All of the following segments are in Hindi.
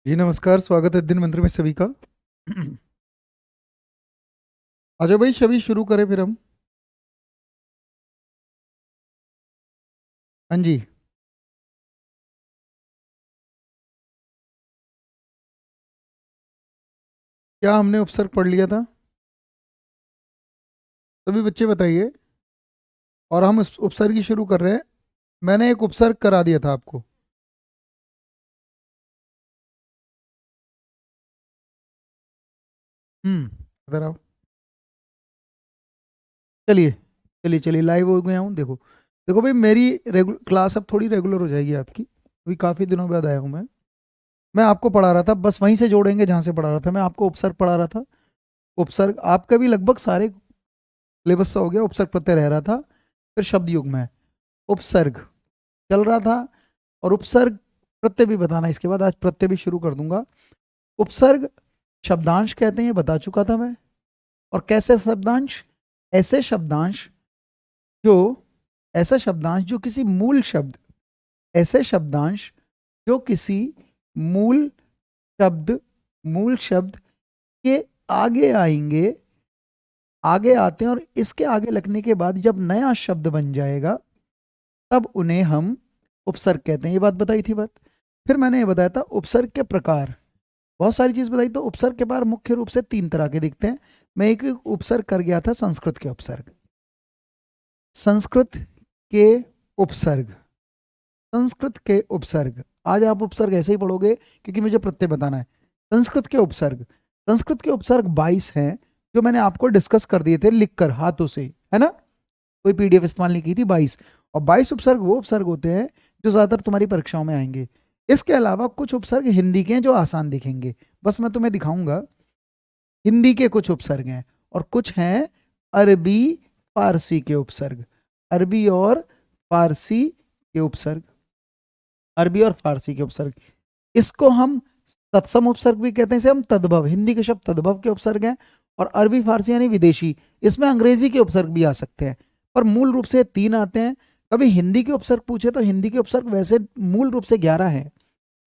जी नमस्कार, स्वागत है दिन मंत्र में सभी का। आ जाओ भाई, सभी शुरू करें फिर हम। हाँ जी। क्या हमने उपसर्ग पढ़ लिया था? सभी बच्चे बताइए। और हम उस उपसर्ग की शुरू कर रहे हैं। मैंने एक उपसर्ग करा दिया था आपको। इधर आओ। चलिए चलिए चलिए, लाइव हो गया हूँ। देखो देखो भाई, मेरी क्लास अब थोड़ी रेगुलर हो जाएगी आपकी। अभी काफ़ी दिनों बाद आया हूँ मैं आपको पढ़ा रहा था, बस वहीं से जोड़ेंगे जहाँ से पढ़ा रहा था। मैं आपको उपसर्ग पढ़ा रहा था। उपसर्ग आपका भी लगभग सारे सिलेबस से हो गया। उपसर्ग प्रत्यय रह रहा था। फिर शब्द युग्म है, उपसर्ग चल रहा था। और उपसर्ग प्रत्यय भी बताना, इसके बाद आज प्रत्यय भी शुरू कर दूंगा। उपसर्ग शब्दांश कहते हैं, ये बता चुका था मैं। और कैसे शब्दांश? ऐसे शब्दांश जो ऐसा शब्दांश जो किसी मूल शब्द ऐसे शब्दांश जो किसी मूल मूल शब्द के आगे आएंगे, आगे आते हैं, और इसके आगे लगने के बाद जब नया शब्द बन जाएगा तब उन्हें हम उपसर्ग कहते हैं। ये बात बताई थी बात। फिर मैंने ये बताया था उपसर्ग के प्रकार। बहुत सारी चीज बताई। तो उपसर्ग के बार मुख्य रूप से तीन तरह के दिखते हैं। मैं एक उपसर्ग कर गया था, संस्कृत के उपसर्ग। संस्कृत के उपसर्ग संस्कृत के उपसर्ग। आज आप उपसर्ग ऐसे ही पढ़ोगे क्योंकि मुझे प्रत्यय बताना है। संस्कृत के उपसर्ग 22 हैं, जो मैंने आपको डिस्कस कर दिए थे लिखकर हाथों से, है ना। कोई पीडीएफ इस्तेमाल नहीं की थी। 22। और 22 उपसर्ग वो उपसर्ग होते हैं जो ज्यादातर तुम्हारी परीक्षाओं में आएंगे। इसके अलावा कुछ उपसर्ग हिंदी के हैं जो आसान दिखेंगे। बस मैं तुम्हें दिखाऊंगा। हिंदी के कुछ उपसर्ग हैं और कुछ हैं अरबी फारसी के उपसर्ग। अरबी और फारसी के उपसर्ग। अरबी और फारसी के उपसर्ग, इसको हम तत्सम उपसर्ग भी कहते हैं। इसे हम तद्भव, हिंदी के शब्द तद्भव के उपसर्ग हैं। और अरबी फारसी यानी विदेशी, इसमें अंग्रेजी के उपसर्ग भी आ सकते हैं। पर मूल रूप से तीन आते हैं। कभी हिंदी के उपसर्ग पूछे तो हिंदी के उपसर्ग वैसे मूल रूप से 11 हैं,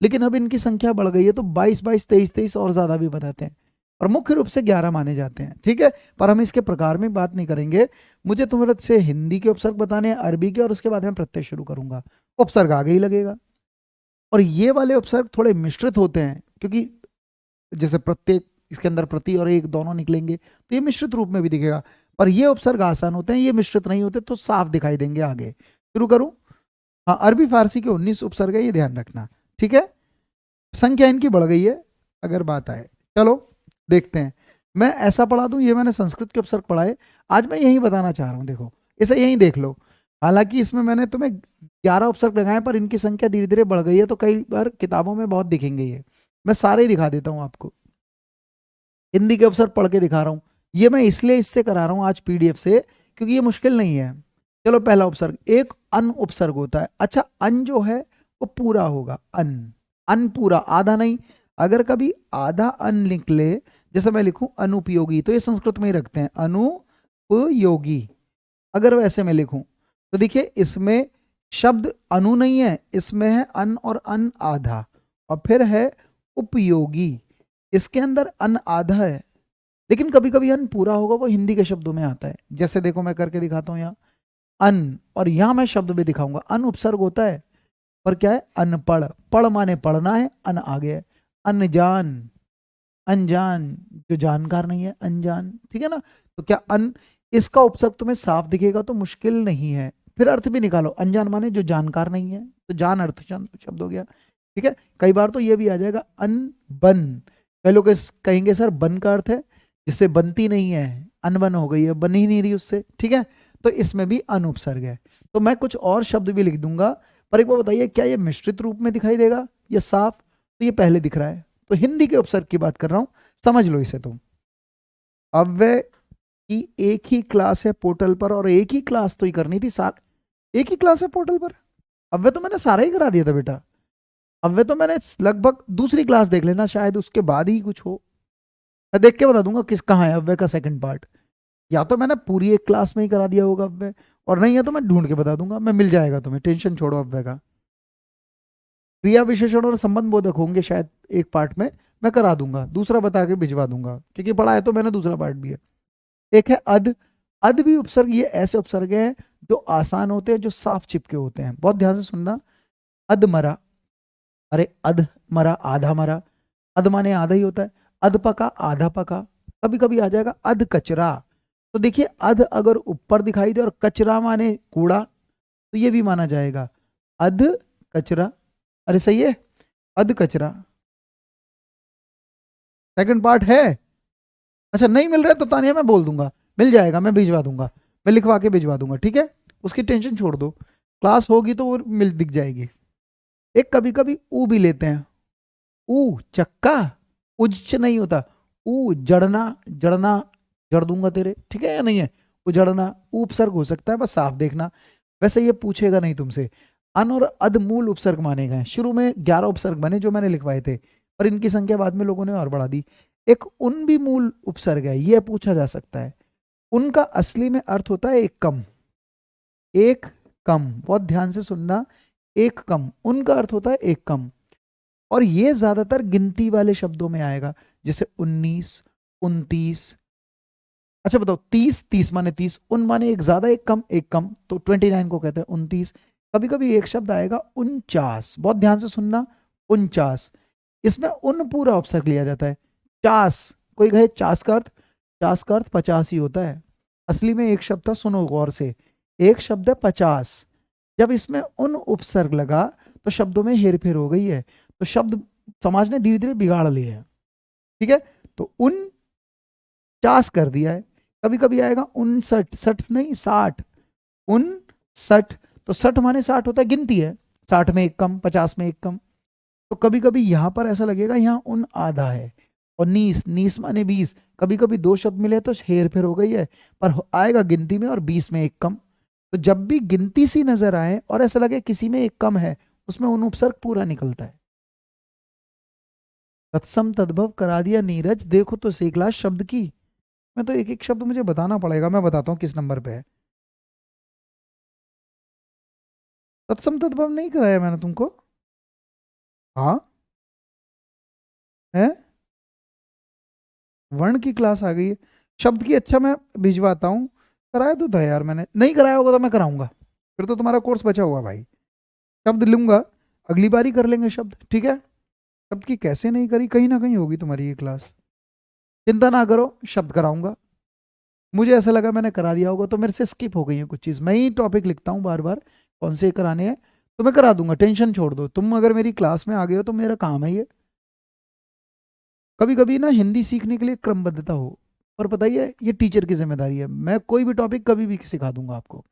लेकिन अब इनकी संख्या बढ़ गई है तो 22 22 23 23 और ज्यादा भी बताते हैं। और मुख्य रूप से 11 माने जाते हैं, ठीक है। पर हम इसके प्रकार में बात नहीं करेंगे। मुझे तुम्हारे से हिंदी के उपसर्ग बताने हैं, अरबी के, और उसके बाद मैं प्रत्यय शुरू करूंगा। उपसर्ग आगे ही लगेगा। और ये वाले उपसर्ग थोड़े मिश्रित होते हैं, क्योंकि जैसे प्रत्येक, इसके अंदर प्रति और एक दोनों निकलेंगे तो ये मिश्रित रूप में भी दिखेगा। पर ये उपसर्ग आसान होते हैं, ये मिश्रित नहीं होते तो साफ दिखाई देंगे। आगे शुरू करूं। हाँ, अरबी फारसी के 19 उपसर्ग है, ये ध्यान रखना, ठीक है। संख्या इनकी बढ़ गई है अगर बात आए। चलो देखते हैं। मैं ऐसा पढ़ा दूं, ये मैंने संस्कृत के उपसर्ग पढ़ाए। आज मैं यही बताना चाह रहा हूं, देखो इसे यही देख लो। हालांकि इसमें मैंने तुम्हें 11 उपसर्ग लगाए, पर इनकी संख्या धीरे धीरे बढ़ गई है, तो कई बार किताबों में बहुत दिखेंगे ये। मैं सारे ही दिखा देता हूँ आपको। हिंदी के उपसर्ग पढ़ के दिखा रहा हूँ। ये मैं इसलिए इससे करा रहा हूँ आज पीडीएफ से, क्योंकि ये मुश्किल नहीं है। चलो, पहला उपसर्ग, एक अन उपसर्ग होता है। अच्छा, अन जो है वो पूरा होगा। अन, अन पूरा, आधा नहीं। अगर कभी आधा अन निकले, जैसे मैं लिखूं अनुपयोगी, तो ये संस्कृत में ही रखते हैं अनुपयोगी। अगर वैसे मैं लिखूं तो देखिए, इसमें शब्द अनु नहीं है, इसमें है अन और अन आधा, और फिर है उपयोगी। इसके अंदर अन आधा है, लेकिन कभी कभी अन पूरा होगा, वो हिंदी के शब्दों में आता है। जैसे देखो, मैं करके दिखाता हूं यहाँ अन, और यहां मैं शब्द भी दिखाऊंगा। अन उपसर्ग होता है, पर क्या है, अनपढ़। पढ़ माने पढ़ना है, अन आ गया है। अनजान, अनजान जो जानकार नहीं है, अनजान, ठीक है ना। तो क्या अन, इसका उपसर्ग तुम्हें साफ दिखेगा तो मुश्किल नहीं है। फिर अर्थ भी निकालो। अनजान माने जो जानकार नहीं है, तो जान अर्थ शब्द हो गया, ठीक है। कई बार तो ये भी आ जाएगा अन बन। कई लोग कहेंगे सर बन का अर्थ है जिससे बनती नहीं है, अनबन हो गई है, बन ही नहीं रही उससे, ठीक है। तो इसमें भी अन उपसर्ग है। तो मैं कुछ और शब्द भी लिख दूंगा। पर एक बार बताइए, क्या ये मिश्रित रूप में दिखाई देगा या साफ? तो ये पहले दिख रहा है। तो हिंदी के उपसर्ग की बात कर रहा हूं, समझ लो इसे तुम। अव्यय की एक ही क्लास है पोर्टल पर, और एक ही क्लास तो ही करनी थी सार। एक ही क्लास है पोर्टल पर। अव्यय तो मैंने सारा ही करा दिया था बेटा। अव्यय तो मैंने लगभग, दूसरी क्लास देख लेना, शायद उसके बाद ही कुछ हो। मैं देख के बता दूंगा किस कहाँ है अव्यय का सेकंड पार्ट। या तो मैंने पूरी एक क्लास में ही करा दिया होगा अव्यय, और नहीं है तो मैं ढूंढ के बता दूंगा। मैं मिल जाएगा तुम्हें, टेंशन छोड़ो अव्यय का। क्रिया विशेषण और संबंध बोधक होंगे शायद एक पार्ट में, मैं करा दूंगा, दूसरा बता के भिजवा दूंगा, क्योंकि पढ़ा है तो मैंने, दूसरा पार्ट भी है। एक है अध। अध भी उपसर्ग, ये ऐसे उपसर्ग हैं जो आसान होते हैं, जो साफ चिपके होते हैं, बहुत ध्यान से सुनना। अध मरा, अरे अध मरा, आधा मरा, अध माने आधा ही होता है। अध पका, आधा पका। कभी कभी आ जाएगा अध कचरा, तो देखिए अध अगर ऊपर दिखाई दे और कचरा माने कूड़ा, तो ये भी माना जाएगा अध कचरा। अरे सही है, अध कचरा। सेकंड पार्ट है? अच्छा नहीं मिल रहा है तो तानिया मैं बोल दूंगा, मिल जाएगा, मैं भिजवा दूंगा, मैं लिखवा के भिजवा दूंगा, ठीक है, उसकी टेंशन छोड़ दो, क्लास होगी तो वो मिल दिख जाएगी। एक कभी कभी ऊ भी लेते हैं, ऊ चक्का, उच्च नहीं होता, ऊ जड़ना, जड़ना, जड़ दूंगा तेरे, ठीक है या नहीं है, उजड़ना, उपसर्ग हो सकता है, बस साफ देखना। वैसे ये पूछेगा नहीं तुमसे। अन और अध मूल उपसर्ग माने गए, शुरू में 11 उपसर्ग बने जो मैंने लिखवाए थे, पर इनकी संख्या बाद में लोगों ने और बढ़ा दी। एक उन भी मूल उपसर्ग है, यह पूछा जा सकता है। उनका असली में अर्थ होता है एक कम, एक कम, बहुत ध्यान से सुनना, एक कम, उनका अर्थ होता है एक कम। और ये ज्यादातर गिनती वाले शब्दों में आएगा, जैसे 19, 29। अच्छा बताओ, 30, 30 माने 30, उन माने एक ज्यादा एक कम, एक कम, तो 29 को कहते हैं 29। कभी कभी एक शब्द आएगा 49, बहुत ध्यान से सुनना, 49, इसमें उन पूरा उपसर्ग लिया जाता है। चास, कोई कहे चास का अर्थ, चास का अर्थ 50 ही होता है, असली में एक शब्द था, सुनो गौर से, एक शब्द है 50, जब इसमें उन उपसर्ग लगा तो शब्दों में हेरफेर हो गई है, तो शब्द समाज ने धीरे धीरे बिगाड़ लिए है, ठीक है, तो उन चास कर दिया है। कभी कभी आएगा 59, 60 नहीं 60, 59, तो 60 माने 60 होता है, गिनती है, 60 में एक कम, 50 में एक कम, तो कभी कभी यहां पर ऐसा लगेगा यहाँ उन आधा है। और नीस, नीस माने 20, कभी कभी दो शब्द मिले तो हेर फेर हो गई है, पर आएगा गिनती में और 20 में एक कम। तो जब भी गिनती सी नजर आए और ऐसा लगे किसी में एक कम है, उसमें उन उपसर्ग पूरा निकलता है। तत्सम तद्भव करा दिया नीरज, देखो तो सही क्लास शब्द की, मैं तो एक एक शब्द मुझे बताना पड़ेगा, मैं बताता हूँ किस नंबर पे है। तत्सम तद्भव नहीं कराया मैंने तुमको? हाँ है, वर्ण की क्लास आ गई है, शब्द की, अच्छा मैं भिजवाता हूँ। कराया तो था यार मैंने, नहीं कराया होगा तो मैं कराऊंगा, फिर तो तुम्हारा कोर्स बचा हुआ भाई। शब्द लूंगा, अगली बार ही कर लेंगे शब्द, ठीक है। शब्द की कैसे नहीं करी, कहीं ना कहीं होगी तुम्हारी ये क्लास, चिंता ना करो, शब्द कराऊंगा। मुझे ऐसा लगा मैंने करा दिया होगा तो मेरे से स्किप हो गई है कुछ चीज़, मैं ही टॉपिक लिखता हूँ बार बार कौन से कराने हैं, तो मैं करा दूंगा, टेंशन छोड़ दो, तुम अगर मेरी क्लास में आ गए हो तो मेरा काम है ये। कभी कभी ना हिंदी सीखने के लिए क्रमबद्धता हो, पर पता ही है ये टीचर की जिम्मेदारी है, मैं कोई भी टॉपिक कभी भी सिखा दूंगा आपको।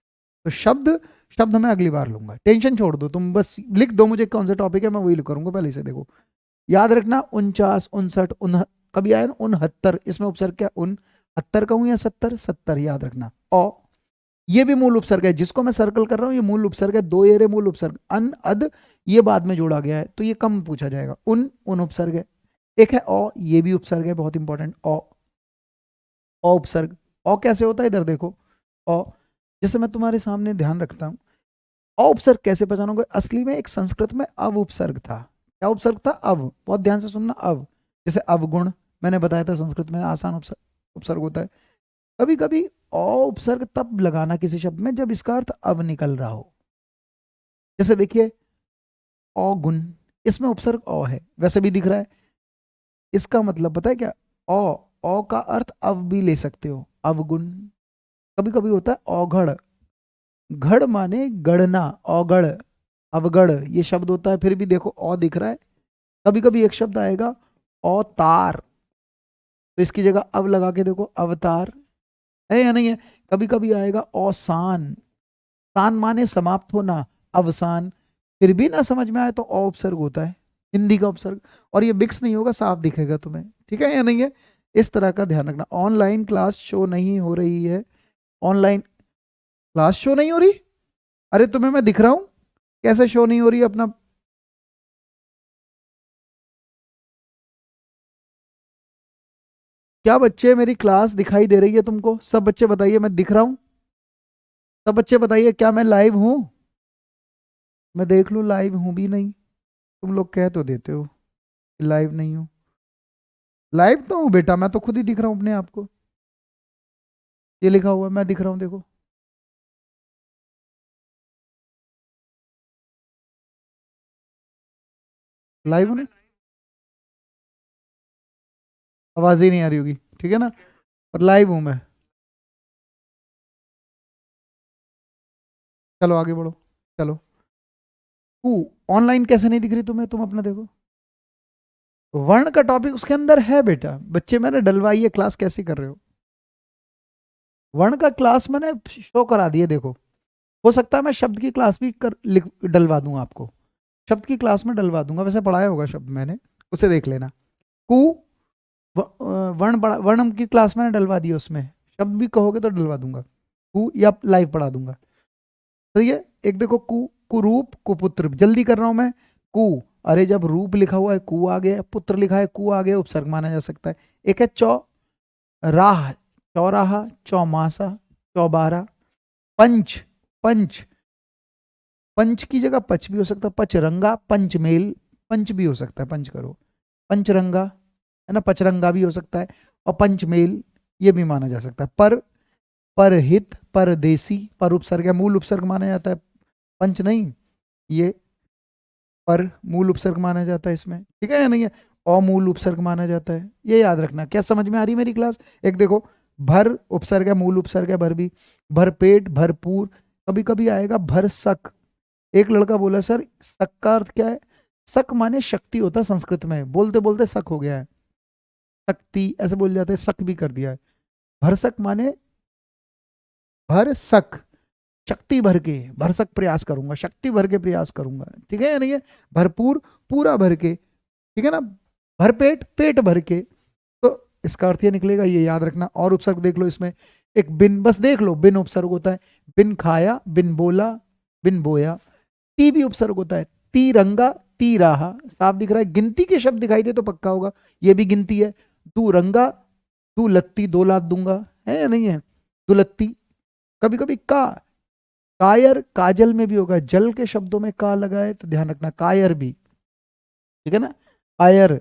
तो शब्द, शब्द मैं अगली बार लूंगा, टेंशन छोड़ दो, तुम बस लिख दो मुझे कौन सा टॉपिक है, मैं वही करूंगा पहले से। देखो याद रखना, 49, 59, कभी आया ना 69, इसमें उपसर्ग क्या, 69 कहूं या 70, 70 याद रखना। औ ये भी मूल उपसर्ग है, जिसको मैं सर्कल कर रहा हूं ये मूल उपसर्ग है, दो एरे मूल उपसर्ग, अन अद ये बाद में जोड़ा गया है तो ये कम पूछा जाएगा, उन उपसर्ग है। एक है औ, ये भी उपसर्ग है, बहुत इंपॉर्टेंट, औ, औ उपसर्ग। औ कैसे होता है इधर देखो, औ, जैसे मैं तुम्हारे सामने ध्यान रखता हूं, औ उपसर्ग कैसे पहचानोगे, असली में एक संस्कृत में अव उपसर्ग था, क्या उपसर्ग था, अव, बहुत ध्यान से सुनना, अव, जैसे अवगुण मैंने बताया था संस्कृत में आसान उपसर्ग उपसर्ग होता है। कभी कभी औ उपसर्ग तब लगाना किसी शब्द में जब इसका अर्थ अब निकल रहा हो, जैसे देखिए औगुण, इसमें उपसर्ग औ है, वैसे भी दिख रहा है, इसका मतलब पता है क्या, औ का अर्थ अब भी ले सकते हो, अवगुण। कभी कभी होता है औघड़, घड़ माने गढ़ना, औगढ़, अवगढ़ ये शब्द होता है, फिर भी देखो औ दिख रहा है। कभी कभी एक शब्द आएगा औतार, तो इसकी जगह अब लगा के देखो अवतार, है या नहीं है। कभी कभी आएगा औसान, तान माने समाप्त होना, अवसान, फिर भी ना समझ में आए तो औ उपसर्ग होता है, हिंदी का उपसर्ग, और ये मिक्स नहीं होगा, साफ दिखेगा तुम्हें, ठीक है या नहीं है। इस तरह का ध्यान रखना। ऑनलाइन क्लास शो नहीं हो रही है, ऑनलाइन क्लास शो नहीं हो रही, अरे तुम्हें मैं दिख रहा हूं, कैसे शो नहीं हो रही अपना, क्या बच्चे मेरी क्लास दिखाई दे रही है तुमको, सब बच्चे बताइए मैं दिख रहा हूं, सब बच्चे बताइए क्या मैं लाइव हूं, मैं देख लूं लाइव हूं भी नहीं, तुम लोग कह तो देते हो लाइव नहीं हो। लाइव तो हूँ बेटा, मैं तो खुद ही दिख रहा हूँ अपने आप को। ये लिखा हुआ है, मैं दिख रहा हूँ, देखो। लाइव हूँ ना? आवाज ही नहीं आ रही होगी, ठीक है ना? और लाइव हूँ मैं। चलो आगे बढ़ो। चलो। तू ऑनलाइन कैसे नहीं दिख रही तुम्हें? तुम अपना देखो। वर्ण का टॉपिक उसके अंदर है बेटा, बच्चे मैंने डलवाई है क्लास, कैसे कर रहे हो? वर्ण का क्लास मैंने शो करा दिए, देखो। हो सकता है मैं शब्द की क्लास भी डलवा दूंगा आपको। शब्द की क्लास में डलवा दूंगा, वैसे पढ़ाया होगा शब्द मैंने, उसे देख लेना। कु वर्ण की क्लास मैंने डलवा दी, उसमें शब्द भी कहोगे तो डलवा दूंगा। कु या लाइव पढ़ा दूंगा। सही है। एक देखो, कु कुरूप कुपुत्र, जल्दी कर रहा हूं मैं। कु, अरे जब रूप लिखा हुआ है कु आ गया, पुत्र लिखा है कु आ गया, उपसर्ग माना जा सकता है। एक है चौ राह, चौराहा, चौमासा, चौबारा। पंच, पंच, पंच की जगह पच भी हो सकता है, पचरंगा, पंचमेल, पंच भी हो सकता है, पंच करो। पंचरंगा, है ना, पचरंगा भी हो सकता है। और पंचमेल ये भी माना जा सकता है। परहित, परदेसी, पर उपसर्ग है, मूल उपसर्ग माना जाता है। पंच नहीं, ये पर मूल उपसर्ग माना जाता है इसमें, ठीक है या नहीं है? अमूल उपसर्ग माना जाता है, ये याद रखना। क्या समझ में आ रही मेरी क्लास? एक देखो, भर उपसर्ग है, मूल उपसर्ग है भर भी। भरपेट, भरपूर, कभी कभी आएगा भर सक। एक लड़का बोला सर सक का अर्थ क्या है? सक माने शक्ति होता है संस्कृत में, बोलते बोलते सक हो गया है, शक्ति ऐसे बोल जाते हैं, सक भी कर दिया है। भरसक माने भर सक, शक्ति भर के, भरसक प्रयास करूंगा, शक्ति भर के प्रयास करूंगा, ठीक है या नहीं है? भरपूर, पूरा भर के, ठीक है ना? भरपेट, पेट भर के। तो इसका अर्थ ये निकलेगा, ये याद रखना। और उपसर्ग देख लो इसमें, एक बिन, बस देख लो, बिन उपसर्ग होता है। बिन खाया, बिन बोला, बिन बोया। ती भी उपसर्ग होता है, तिरंगा, तिराहा, साफ दिख रहा है। गिनती के शब्द दिखाई दे तो पक्का होगा, ये भी गिनती है। दू रंगा, दू लत्ती, दो लात दूंगा, है या नहीं है? दुलत्ती। कभी कभी का, कायर, काजल में भी होगा, जल के शब्दों में का लगाए तो ध्यान रखना, कायर भी, ठीक है ना? कायर,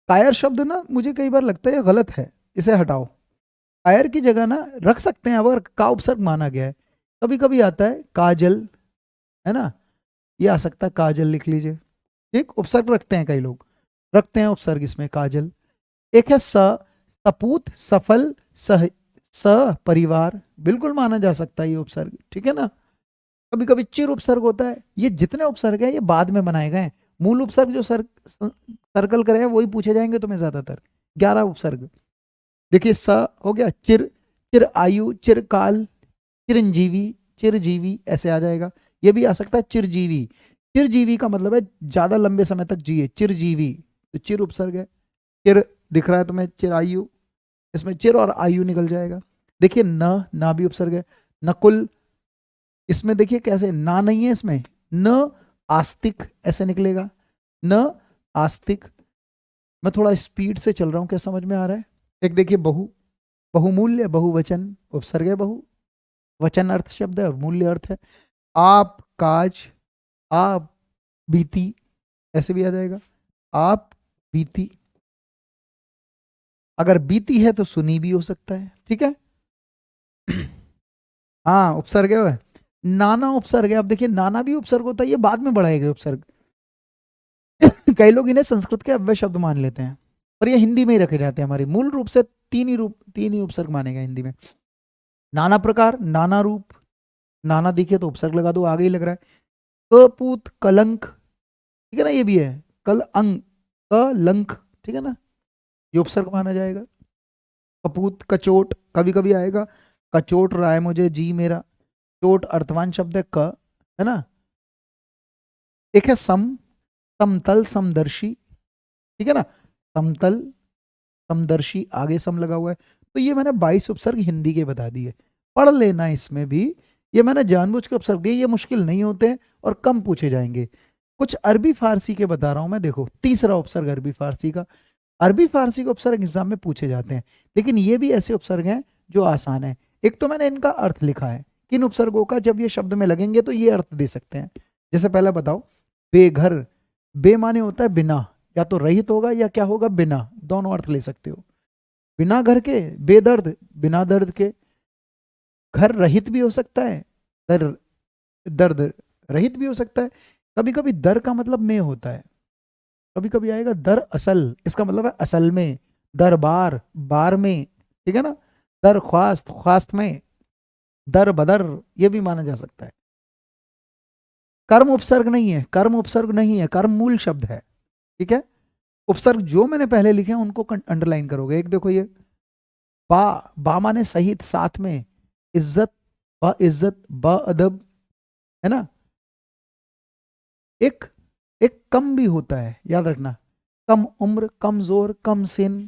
कायर शब्द ना मुझे कई बार लगता है ये गलत है, इसे हटाओ। कायर की जगह ना रख सकते हैं अगर का उपसर्ग माना गया है। कभी कभी आता है काजल, है ना, ये आ सकता है, काजल लिख लीजिए। एक उपसर्ग रखते हैं कई लोग, रखते हैं उपसर्ग इसमें, काजल। एक है सपूत, सफल, सह, स परिवार, बिल्कुल माना जा सकता है ये उपसर्ग, ठीक है ना? कभी कभी चिर उपसर्ग होता है। ये जितने उपसर्ग हैं ये बाद में बनाए गए हैं। मूल उपसर्ग जो सर्कल करे हैं वही पूछे जाएंगे तुम्हें ज्यादातर, 11 उपसर्ग। देखिए, स हो गया चिर, चिर आयु, चिरकाल, चिरंजीवी, चिरजीवी ऐसे आ जाएगा। ये भी आ सकता है चिरजीवी। चिरजीवी का मतलब है ज्यादा लंबे समय तक जिए, चिरजीवी, तो चिर उपसर्ग है। चिर दिख रहा है तुम्हें, चिरायु, इसमें चिर और आयु निकल जाएगा। देखिए, न, ना भी उपसर्ग है। नकुल, इसमें देखिए कैसे, ना नहीं है इसमें, न आस्तिक ऐसे निकलेगा, न आस्तिक। मैं थोड़ा स्पीड से चल रहा हूं, क्या समझ में आ रहा है? एक देखिए, बहु, बहुमूल्य, बहुवचन, उपसर्ग है बहु, वचन अर्थ शब्द है और मूल्य अर्थ है। आप काज, आप बीती, ऐसे भी आ जाएगा, आप बीती। अगर बीती है तो सुनी भी हो सकता है, ठीक है? हाँ, उपसर्ग है वह। नाना उपसर्ग है। अब देखिए, नाना भी उपसर्ग होता है, ये बाद में बढ़ाए गए उपसर्ग। कई लोग इन्हें संस्कृत के अव्यय शब्द मान लेते हैं, पर ये हिंदी में ही रखे जाते हैं। हमारी मूल रूप से तीन ही उपसर्ग माने गए हिंदी में। नाना प्रकार, नाना रूप, नाना दिखे तो उपसर्ग लगा दो, आगे ही लग रहा है। कपूत, कलंक, ठीक है ना, ये भी है। कल अंक, कलंक, ठीक है ना, ये उपसर्ग माना जाएगा। कपूत, कचोट, कभी कभी आएगा, कचोट रहा है मुझे जी मेरा। चोट अर्थवान शब्द है, क, है ना? एक है सम, समतल, समदर्शी, ठीक है ना? समतल, समदर्शी, आगे सम लगा हुआ है। तो ये मैंने 22 उपसर्ग हिंदी के बता दिए, पढ़ लेना इसमें भी। ये मैंने जानबूझ के उपसर्ग दिए, ये मुश्किल नहीं होते और कम पूछे जाएंगे। कुछ अरबी फारसी के बता रहा हूं मैं, देखो तीसरा उपसर्ग अरबी फारसी का। अरबी फारसी के उपसर्ग एग्जाम में पूछे जाते हैं, लेकिन ये भी ऐसे उपसर्ग हैं जो आसान है। एक तो मैंने इनका अर्थ लिखा है, किन उपसर्गों का जब ये शब्द में लगेंगे तो ये अर्थ दे सकते हैं। जैसे पहले बताओ, बेघर, बे माने होता है बिना, या तो रहित होगा या क्या होगा, बिना, दोनों अर्थ ले सकते हो। बिना घर के, बेदर्द, बिना दर्द के। घर रहित भी हो सकता है, दर दर्द रहित भी हो सकता है। कभी कभी दर का मतलब में होता है, कभी कभी आएगा दर असल, इसका मतलब है असल में, दरबार, बार में, ठीक है ना। दरख्वास्त, ख्वास्त में, दर बदर, ये भी माना जा सकता है। कर्म उपसर्ग नहीं है, कर्म उपसर्ग नहीं है, कर्म मूल शब्द है, ठीक है। उपसर्ग जो मैंने पहले लिखे हैं उनको अंडरलाइन करोगे। एक देखो ये, बा, बा माने सहित, साथ में, इज्जत, ब इज्जत, ब अदब, है ना। एक एक कम भी होता है, याद रखना। कम उम्र, कमजोर, कम सिन,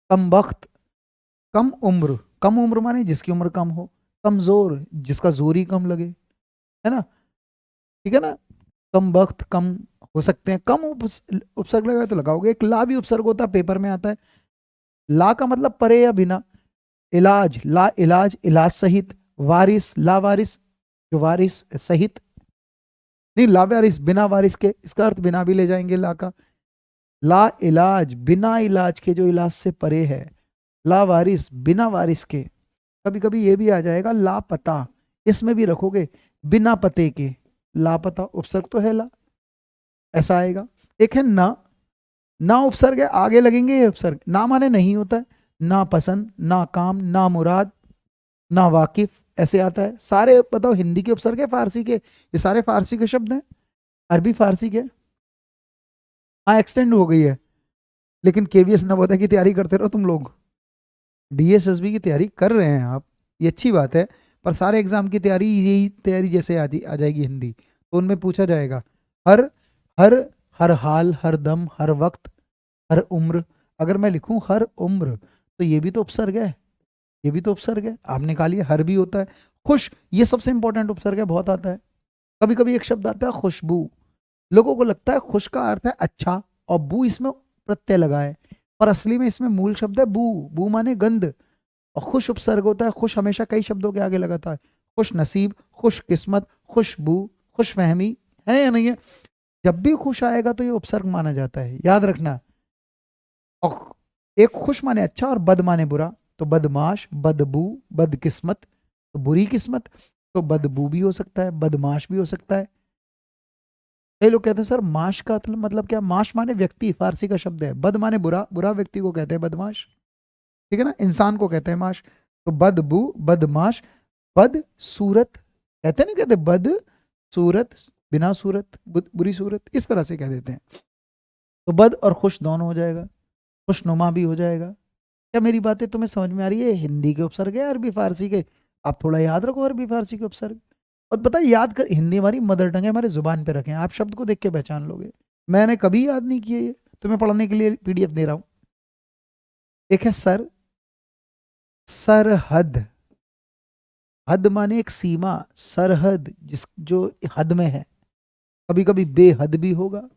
कम वक्त। कम उम्र, कम उम्र माने जिसकी उम्र कम हो। कमजोर, जिसका जोर ही कम लगे, है ना, ठीक है ना। कम वक्त, कम हो सकते हैं, कम उपसर्ग लगाए तो लगाओगे। एक ला भी उपसर्ग होता है, पेपर में आता है। ला का मतलब परे या बिना। इलाज, ला इलाज, इलाज सहित। वारिस, ला वारिस, जो वारिस सहित, नहीं ला वारिस बिना वारिस के, इसका अर्थ बिना भी ले जाएंगे ला का। ला इलाज, बिना इलाज के, जो इलाज से परे है। ला वारिस, बिना वारिस के। कभी कभी ये भी आ जाएगा लापता, इसमें भी रखोगे बिना पते के, लापता उपसर्ग तो है ला, ऐसा आएगा। एक है ना, ना उपसर्ग है, आगे लगेंगे ये उपसर्ग। ना माने नहीं होता है, ना पसंद, ना काम, ना मुराद, ना वाकिफ, ऐसे आता है। सारे बताओ हिंदी के उपसर्ग है, फारसी के, ये सारे फारसी के शब्द हैं, अरबी फारसी के। हाँ एक्सटेंड हो गई है, लेकिन केवीएस नवोदय की तैयारी करते रहो तुम लोग, डीएसएसबी की तैयारी कर रहे हैं आप, ये अच्छी बात है। पर सारे एग्जाम की तैयारी यही तैयारी जैसे आती आ जाएगी हिंदी, तो उनमें पूछा जाएगा हर हर हर हाल, हर दम, हर वक्त, हर उम्र। अगर मैं लिखूं हर उम्र, तो ये भी तो उपसर्ग है, ये भी तो उपसर्ग है। आप निकालिए, हर भी होता है। खुश, ये सबसे इंपॉर्टेंट उपसर्ग है, बहुत आता है। कभी कभी एक शब्द आता है खुशबू, लोगों को लगता है खुश का अर्थ है अच्छा, और बू इसमें प्रत्यय लगा है, पर असली में इसमें मूल शब्द है बू। बू माने गंध। और खुश उपसर्ग होता है, खुश हमेशा कई शब्दों के आगे लगाता है। खुश नसीब, खुश किस्मत, खुशबू, खुश फहमी, है या नहीं है। जब भी खुश आएगा तो ये उपसर्ग माना जाता है, याद रखना। और एक खुश माने अच्छा और बद माने बुरा, तो बदमाश, बदबू, बदकिस्मत, तो बुरी किस्मत। तो बदबू भी हो सकता है, बदमाश भी हो सकता है। कई लोग कहते हैं सर माश का मतलब क्या, माश माने व्यक्ति, फारसी का शब्द है। बद माने बुरा, बुरा व्यक्ति को कहते हैं बदमाश, ठीक है ना, इंसान को कहते हैं माश। तो बदबू, बदमाश, बद सूरत, कहते हैं ना, कहते बद सूरत, बिना सूरत, बुरी सूरत, इस तरह से कह देते हैं। तो बद और खुश दोनों हो जाएगा, खुशनुमा भी हो जाएगा। क्या मेरी बातें तुम्हें समझ में आ रही है। हिंदी के उपसर्ग है, अरबी फारसी के। आप थोड़ा याद रखो अरबी फारसी के उपसर्ग। और पता है, याद कर, हिंदी हमारी मदर टंग है, हमारे जुबान पे रखें, आप शब्द को देख के पहचान लोगे। मैंने कभी याद नहीं किया, ये तुम्हें पढ़ने के लिए पीडीएफ दे रहा हूं। एक है सर, सरहद, हद माने एक सीमा, सरहद जिस जो हद में है। कभी कभी बेहद भी होगा।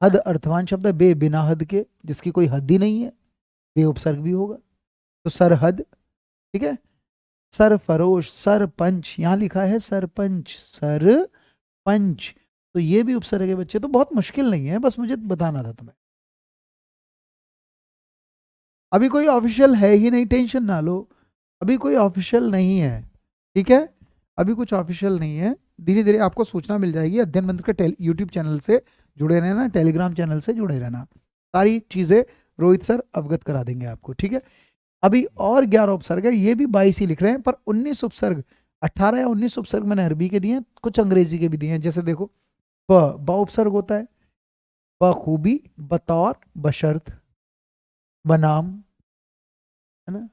हद अर्थवान शब्द है, बे बिना हद के, जिसकी कोई हद ही नहीं है, बे उपसर्ग भी होगा। तो सरहद, ठीक है। सरफरोश, सरपंच, यहां लिखा है सरपंच, सरपंच, तो ये भी उपसर्ग है बच्चे। तो बहुत मुश्किल नहीं है, बस मुझे बताना था तुम्हें। अभी कोई ऑफिशियल है ही नहीं, टेंशन ना लो, अभी कोई ऑफिशियल नहीं है, ठीक है। अभी कुछ ऑफिशियल नहीं है, धीरे धीरे आपको सूचना मिल जाएगी। अध्ययन मंत्र के यूट्यूब चैनल से जुड़े रहना, टेलीग्राम चैनल से जुड़े रहना, सारी चीजें रोहित सर अवगत करा देंगे आपको, ठीक है। अभी और 11 उपसर्ग है, ये भी 22 ही लिख रहे हैं, पर 19 उपसर्ग, 18 या 19 उपसर्ग मैंने अरबी के दिए हैं, कुछ अंग्रेजी के भी दिए हैं। जैसे देखो, ब उपसर्ग होता है, बखूबी, बतौर, बशर्त, बनाम, है ना।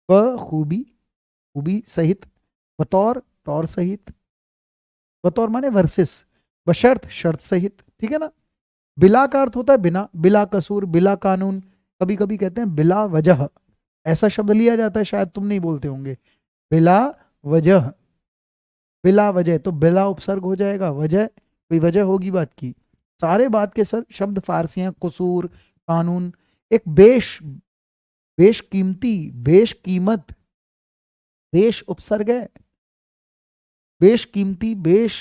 बखूबी, खूबी सहित, बतौर, तौर सहित, बतौर माने वर्सेस, बशर्त, शर्त सहित, ठीक है ना। बिला का अर्थ होता है बिना, बिला कसूर, बिला कानून। कभी कभी कहते हैं बिला वजह, ऐसा शब्द लिया जाता है, शायद तुम नहीं बोलते होंगे, बिला वजह, बिला वजह, तो बिला उपसर्ग हो जाएगा, वजह कोई वजह होगी बात की। सारे बात के सर शब्द फारसी हैं, कसूर, कानून। एक बेश, बेश कीमती, बेश कीमत, बेश उपसर्ग है, बेश कीमती, बेश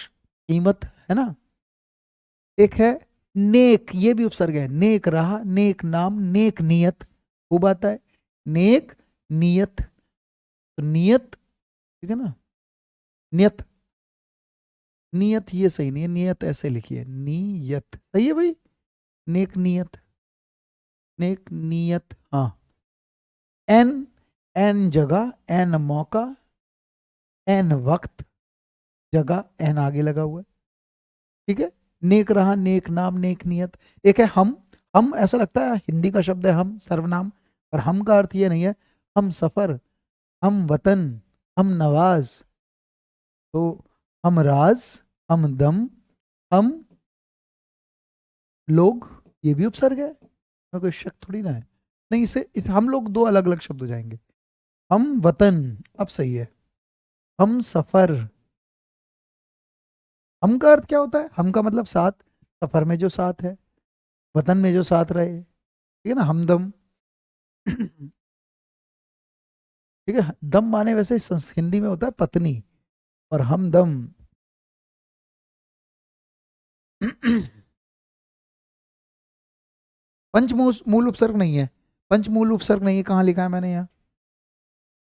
कीमत, है ना। एक है नेक, ये भी उपसर्ग है, नेक राह, नेक नाम, नेक नियत, खूब आता है, नेक नियत। तो नियत, ठीक है ना, नियत, नियत ये सही नहीं है, नियत ऐसे लिखिए, नियत सही है भाई, नेक नियत, नेक नियत, हाँ। एन, एन जगह, एन मौका, एन वक्त, जगह एन आगे लगा हुआ है, ठीक है। नेक रहा, नेक नाम, नेक नियत। एक है हम ऐसा लगता है हिंदी का शब्द है हम, सर्वनाम, पर हम का अर्थ ये नहीं है, हम सफर, हम वतन, हम नवाज, तो हम राज, हम दम, हम लोग, ये भी उपसर्ग है, मैं कोई शक थोड़ी ना है। नहीं, हम लोग दो अलग अलग शब्द हो जाएंगे। हम वतन, अब सही है, हम सफर, हम का अर्थ क्या होता है, हम का मतलब साथ, सफर में जो साथ है, वतन में जो साथ रहे, ठीक है ना, हमदम। ठीक है, दम माने वैसे हिंदी में होता है पत्नी, और हमदम। पंच मूल उपसर्ग नहीं है, पंच मूल उपसर्ग नहीं है, कहाँ लिखा है मैंने यहाँ,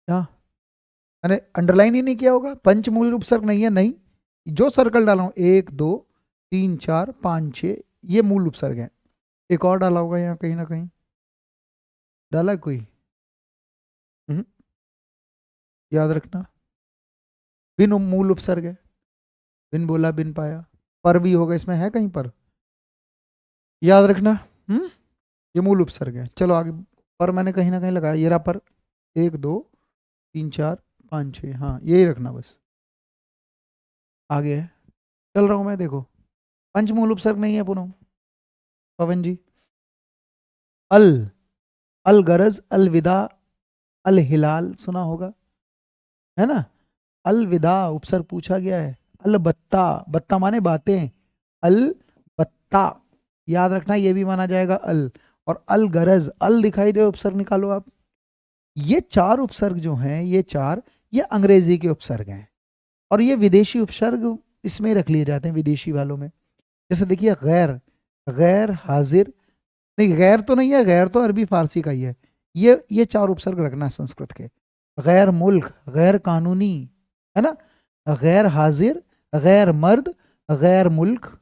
यहाँ मैंने अंडरलाइन ही नहीं किया होगा, पंच मूल उपसर्ग नहीं है, नहीं, जो सर्कल डाला हूँ 1 2 3 4 5 6, ये मूल उपसर्ग है। एक और डाला होगा यहाँ कहीं ना कहीं, डाला है कोई? हम्म, याद रखना, बिन मूल उपसर्ग है, बिन बोला बिन पाया, पर भी होगा इसमें, है कहीं पर, याद रखना। हम्म, ये मूल उपसर्ग है। चलो आगे, पर मैंने कहीं ना कहीं लगाया, ये रहा पर, 1 2 3 4 5 6, हाँ यही रखना बस, आगे है, चल रहा हूँ मैं, देखो, पंचमूल उपसर्ग नहीं है पुनः, पवन जी। अल, अल गरज, अलविदा, अल हिलाल सुना होगा, है ना, अलविदा उपसर्ग पूछा गया है, अलबत्ता, बत्ता माने बातें, अलबत्ता, याद रखना ये भी माना जाएगा अल। और अल गरज, अल दिखाई दे उपसर्ग निकालो आप। ये चार उपसर्ग जो हैं, ये चार, ये अंग्रेजी के उपसर्ग हैं, और ये विदेशी उपसर्ग इसमें रख लिए जाते हैं विदेशी वालों में। जैसे देखिए गैर, गैर हाजिर, नहीं गैर तो नहीं है, गैर तो अरबी फारसी का ही है, ये चार उपसर्ग रखना है संस्कृत के। गैर मुल्क, गैर कानूनी, है ना, गैर हाजिर, गैर मर्द, गैर मुल्क,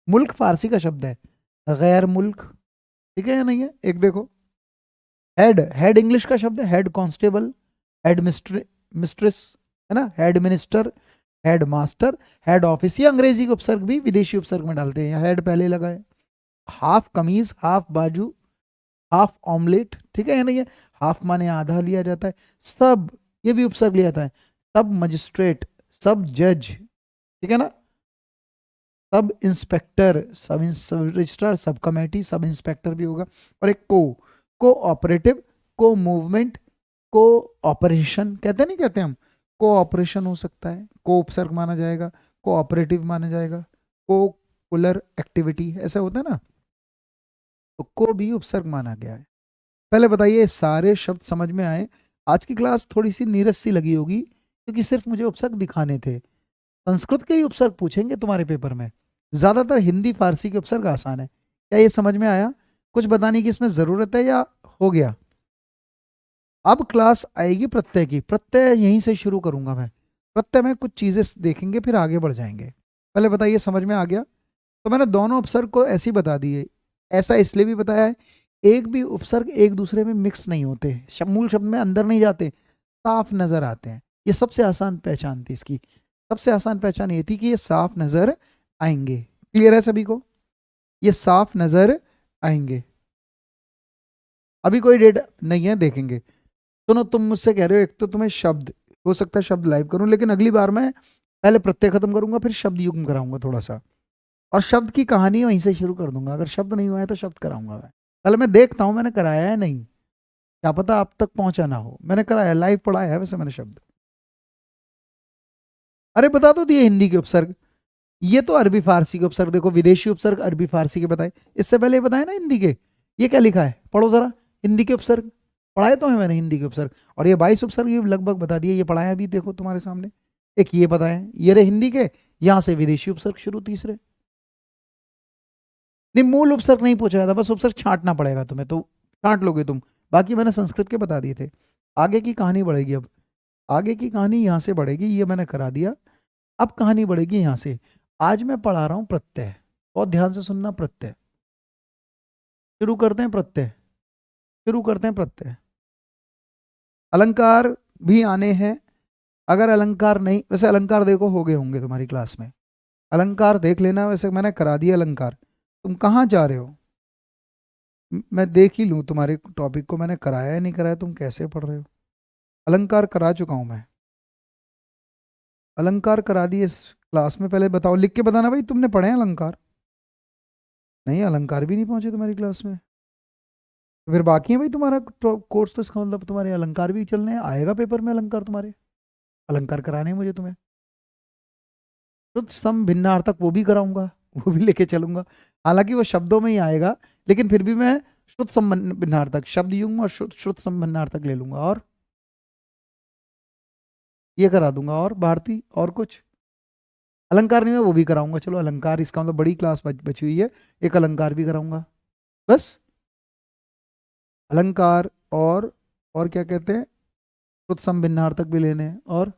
मुल्क फारसी का शब्द है, गैर मुल्क, ठीक है या नहीं है। एक देखो, हेड, हेड इंग्लिश का शब्द है, हेड कांस्टेबल, हेड मिस्ट्रेस, है ना, head minister, head master, head office, ये अंग्रेजी के उपसर्ग भी विदेशी उपसर्ग में डालते हैं, हेड पहले लगा है। हाफ कमीज, हाफ बाजू, हाफ ऑमलेट, ठीक है या नहीं है, हाफ माने आधा लिया जाता है, सब, ये भी उपसर्ग लिया जाता है, सब मजिस्ट्रेट, सब जज, ठीक है ना, सब इंस्पेक्टर, सब registrar, sub committee, sub inspector भी होगा। और एक को ऑपरेटिव, को मूवमेंट, को ऑपरेशन, कहते नहीं कहते हम, को ऑपरेशन हो सकता है, को उपसर्ग माना जाएगा, को ऑपरेटिव माना जाएगा, को कुलर एक्टिविटी, ऐसा होता है ना, तो को भी उपसर्ग माना गया है। पहले बताइए सारे शब्द समझ में आए? आज की क्लास थोड़ी सी नीरस सी लगी होगी, क्योंकि सिर्फ मुझे उपसर्ग दिखाने थे। संस्कृत के ही उपसर्ग पूछेंगे तुम्हारे पेपर में, ज्यादातर हिंदी फारसी के उपसर्ग आसान है। क्या ये समझ में आया? कुछ बताने की इसमें जरूरत है या हो गया? अब क्लास आएगी प्रत्यय की, प्रत्यय यहीं से शुरू करूंगा मैं, प्रत्यय में कुछ चीजें देखेंगे फिर आगे बढ़ जाएंगे। पहले बताइए समझ में आ गया? तो मैंने दोनों उपसर्ग को ऐसे ही बता दिए, ऐसा इसलिए भी बताया है, एक भी उपसर्ग एक दूसरे में मिक्स नहीं होते, मूल शब्द में अंदर नहीं जाते, साफ नजर आते हैं। ये सबसे आसान पहचान थी इसकी, सबसे आसान पहचान ये थी कि ये साफ नजर आएंगे। क्लियर है सभी को? ये साफ नजर आएंगे। अभी कोई डेट नहीं है, देखेंगे। सुनो, तुम मुझसे कह रहे हो एक तो तुम्हें शब्द, हो सकता है शब्द लाइव करूं, लेकिन अगली बार मैं पहले प्रत्यय खत्म करूंगा, फिर शब्द युग्म कराऊंगा थोड़ा सा, और शब्द की कहानी वहीं से शुरू कर दूंगा। अगर शब्द नहीं हुआ है तो शब्द कराऊंगा मैं। पहले मैं देखता हूं मैंने कराया है नहीं, क्या पता आप तक पहुंचा ना हो, मैंने कराया, लाइव पढ़ाया है वैसे मैंने शब्द। अरे बता दो दिए हिंदी के उपसर्ग, ये तो अरबी फारसी के उपसर्ग, देखो विदेशी उपसर्ग अरबी फारसी के बताए, इससे पहले ये बताए ना हिंदी के। ये क्या लिखा है, पढ़ो जरा, हिंदी के उपसर्ग पढ़ाए तो है मैंने, हिंदी के उपसर्ग, और ये 22 उपसर्ग ये लगभग बता दिए, ये पढ़ाया भी देखो तुम्हारे सामने। एक ये बताए, ये रहे हिंदी के, यहां से विदेशी उपसर्ग शुरू तीसरे। नहीं, मूल उपसर्ग नहीं पूछा जाता, बस उपसर्ग छांटना पड़ेगा तुम्हें, तो छांट लोगे तुम। बाकी मैंने संस्कृत के बता दिए थे। आगे की कहानी बढ़ेगी अब, आगे की कहानी यहाँ से बढ़ेगी, ये मैंने करा दिया। अब कहानी बढ़ेगी यहाँ से। आज मैं पढ़ा रहा हूँ प्रत्यय, बहुत ध्यान से सुनना। प्रत्यय शुरू करते हैं, प्रत्यय शुरू करते हैं। प्रत्यय अलंकार भी आने हैं। अगर अलंकार नहीं, वैसे अलंकार देखो हो गए होंगे तुम्हारी क्लास में, अलंकार देख लेना। वैसे मैंने करा दिया अलंकार। तुम कहाँ जा रहे हो? मैं देख ही लूँ तुम्हारे टॉपिक को, मैंने कराया या नहीं कराया, तुम कैसे पढ़ रहे हो। अलंकार करा चुका हूँ मैं, अलंकार करा दिए इस क्लास में। पहले बताओ, लिख के बताना भाई तुमने पढ़े हैं अलंकार। नहीं, अलंकार भी नहीं पहुंचे तुम्हारी क्लास में, तो फिर बाकी है भाई तुम्हारा कोर्स, तो इसका मतलब तुम्हारे अलंकार भी चलने हैं। आएगा पेपर में अलंकार, तुम्हारे अलंकार कराने हैं मुझे तुम्हें। तो सम भिन्नार्थक वो भी कराऊंगा, वो भी लेके चलूंगा। हालांकि वो शब्दों में ही आएगा, लेकिन फिर भी मैं श्रुत सम भिन्नार्थक शब्द युग्म और श्रुत सम भिन्नार्थक ले लूंगा, और ये करा दूंगा। और भारती और कुछ अलंकार नहीं है, वो भी कराऊंगा। चलो अलंकार, इसका मतलब बड़ी क्लास बची हुई है, एक अलंकार भी कराऊंगा बस। अलंकार और क्या कहते हैं, श्रुत सम भिन्नार्थक भी लेने हैं। और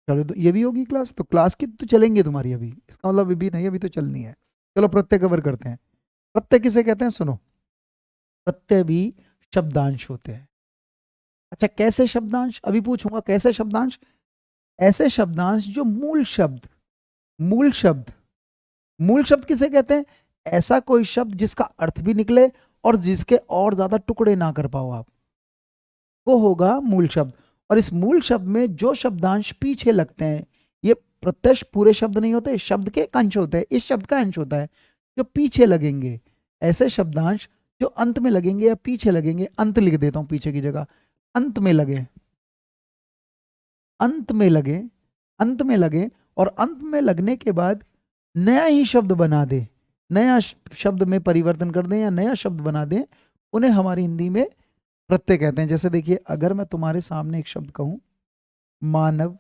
चलो, तो ये भी होगी क्लास, तो क्लास की तो चलेंगे तुम्हारी अभी, इसका मतलब अभी नहीं, अभी तो चलनी है। चलो प्रत्यय कवर करते हैं। प्रत्यय किसे कहते हैं, सुनो। प्रत्यय भी शब्दांश होते हैं। अच्छा, कैसे शब्दांश, अभी पूछूंगा कैसे शब्दांश। ऐसे शब्दांश जो मूल शब्द, मूल शब्द, मूल शब्द किसे कहते हैं? ऐसा कोई शब्द जिसका अर्थ भी निकले और जिसके और ज्यादा टुकड़े ना कर पाओ आप, वो होगा मूल शब्द। और इस मूल शब्द में जो शब्दांश पीछे लगते हैं, ये प्रत्यक्ष पूरे शब्द नहीं होते, शब्द के एक अंश होते हैं, इस शब्द का अंश होता है जो पीछे लगेंगे। ऐसे शब्दांश जो अंत में लगेंगे या पीछे लगेंगे, अंत लिख देता हूं पीछे की जगह, अंत में लगे, अंत में लगे, अंत में लगे, और अंत में लगने के बाद नया ही शब्द बना दे, नया शब्द में परिवर्तन कर दें या नया शब्द बना दें, उन्हें हमारी हिंदी में प्रत्यय कहते हैं। जैसे देखिए, अगर मैं तुम्हारे सामने एक शब्द कहूं मानव,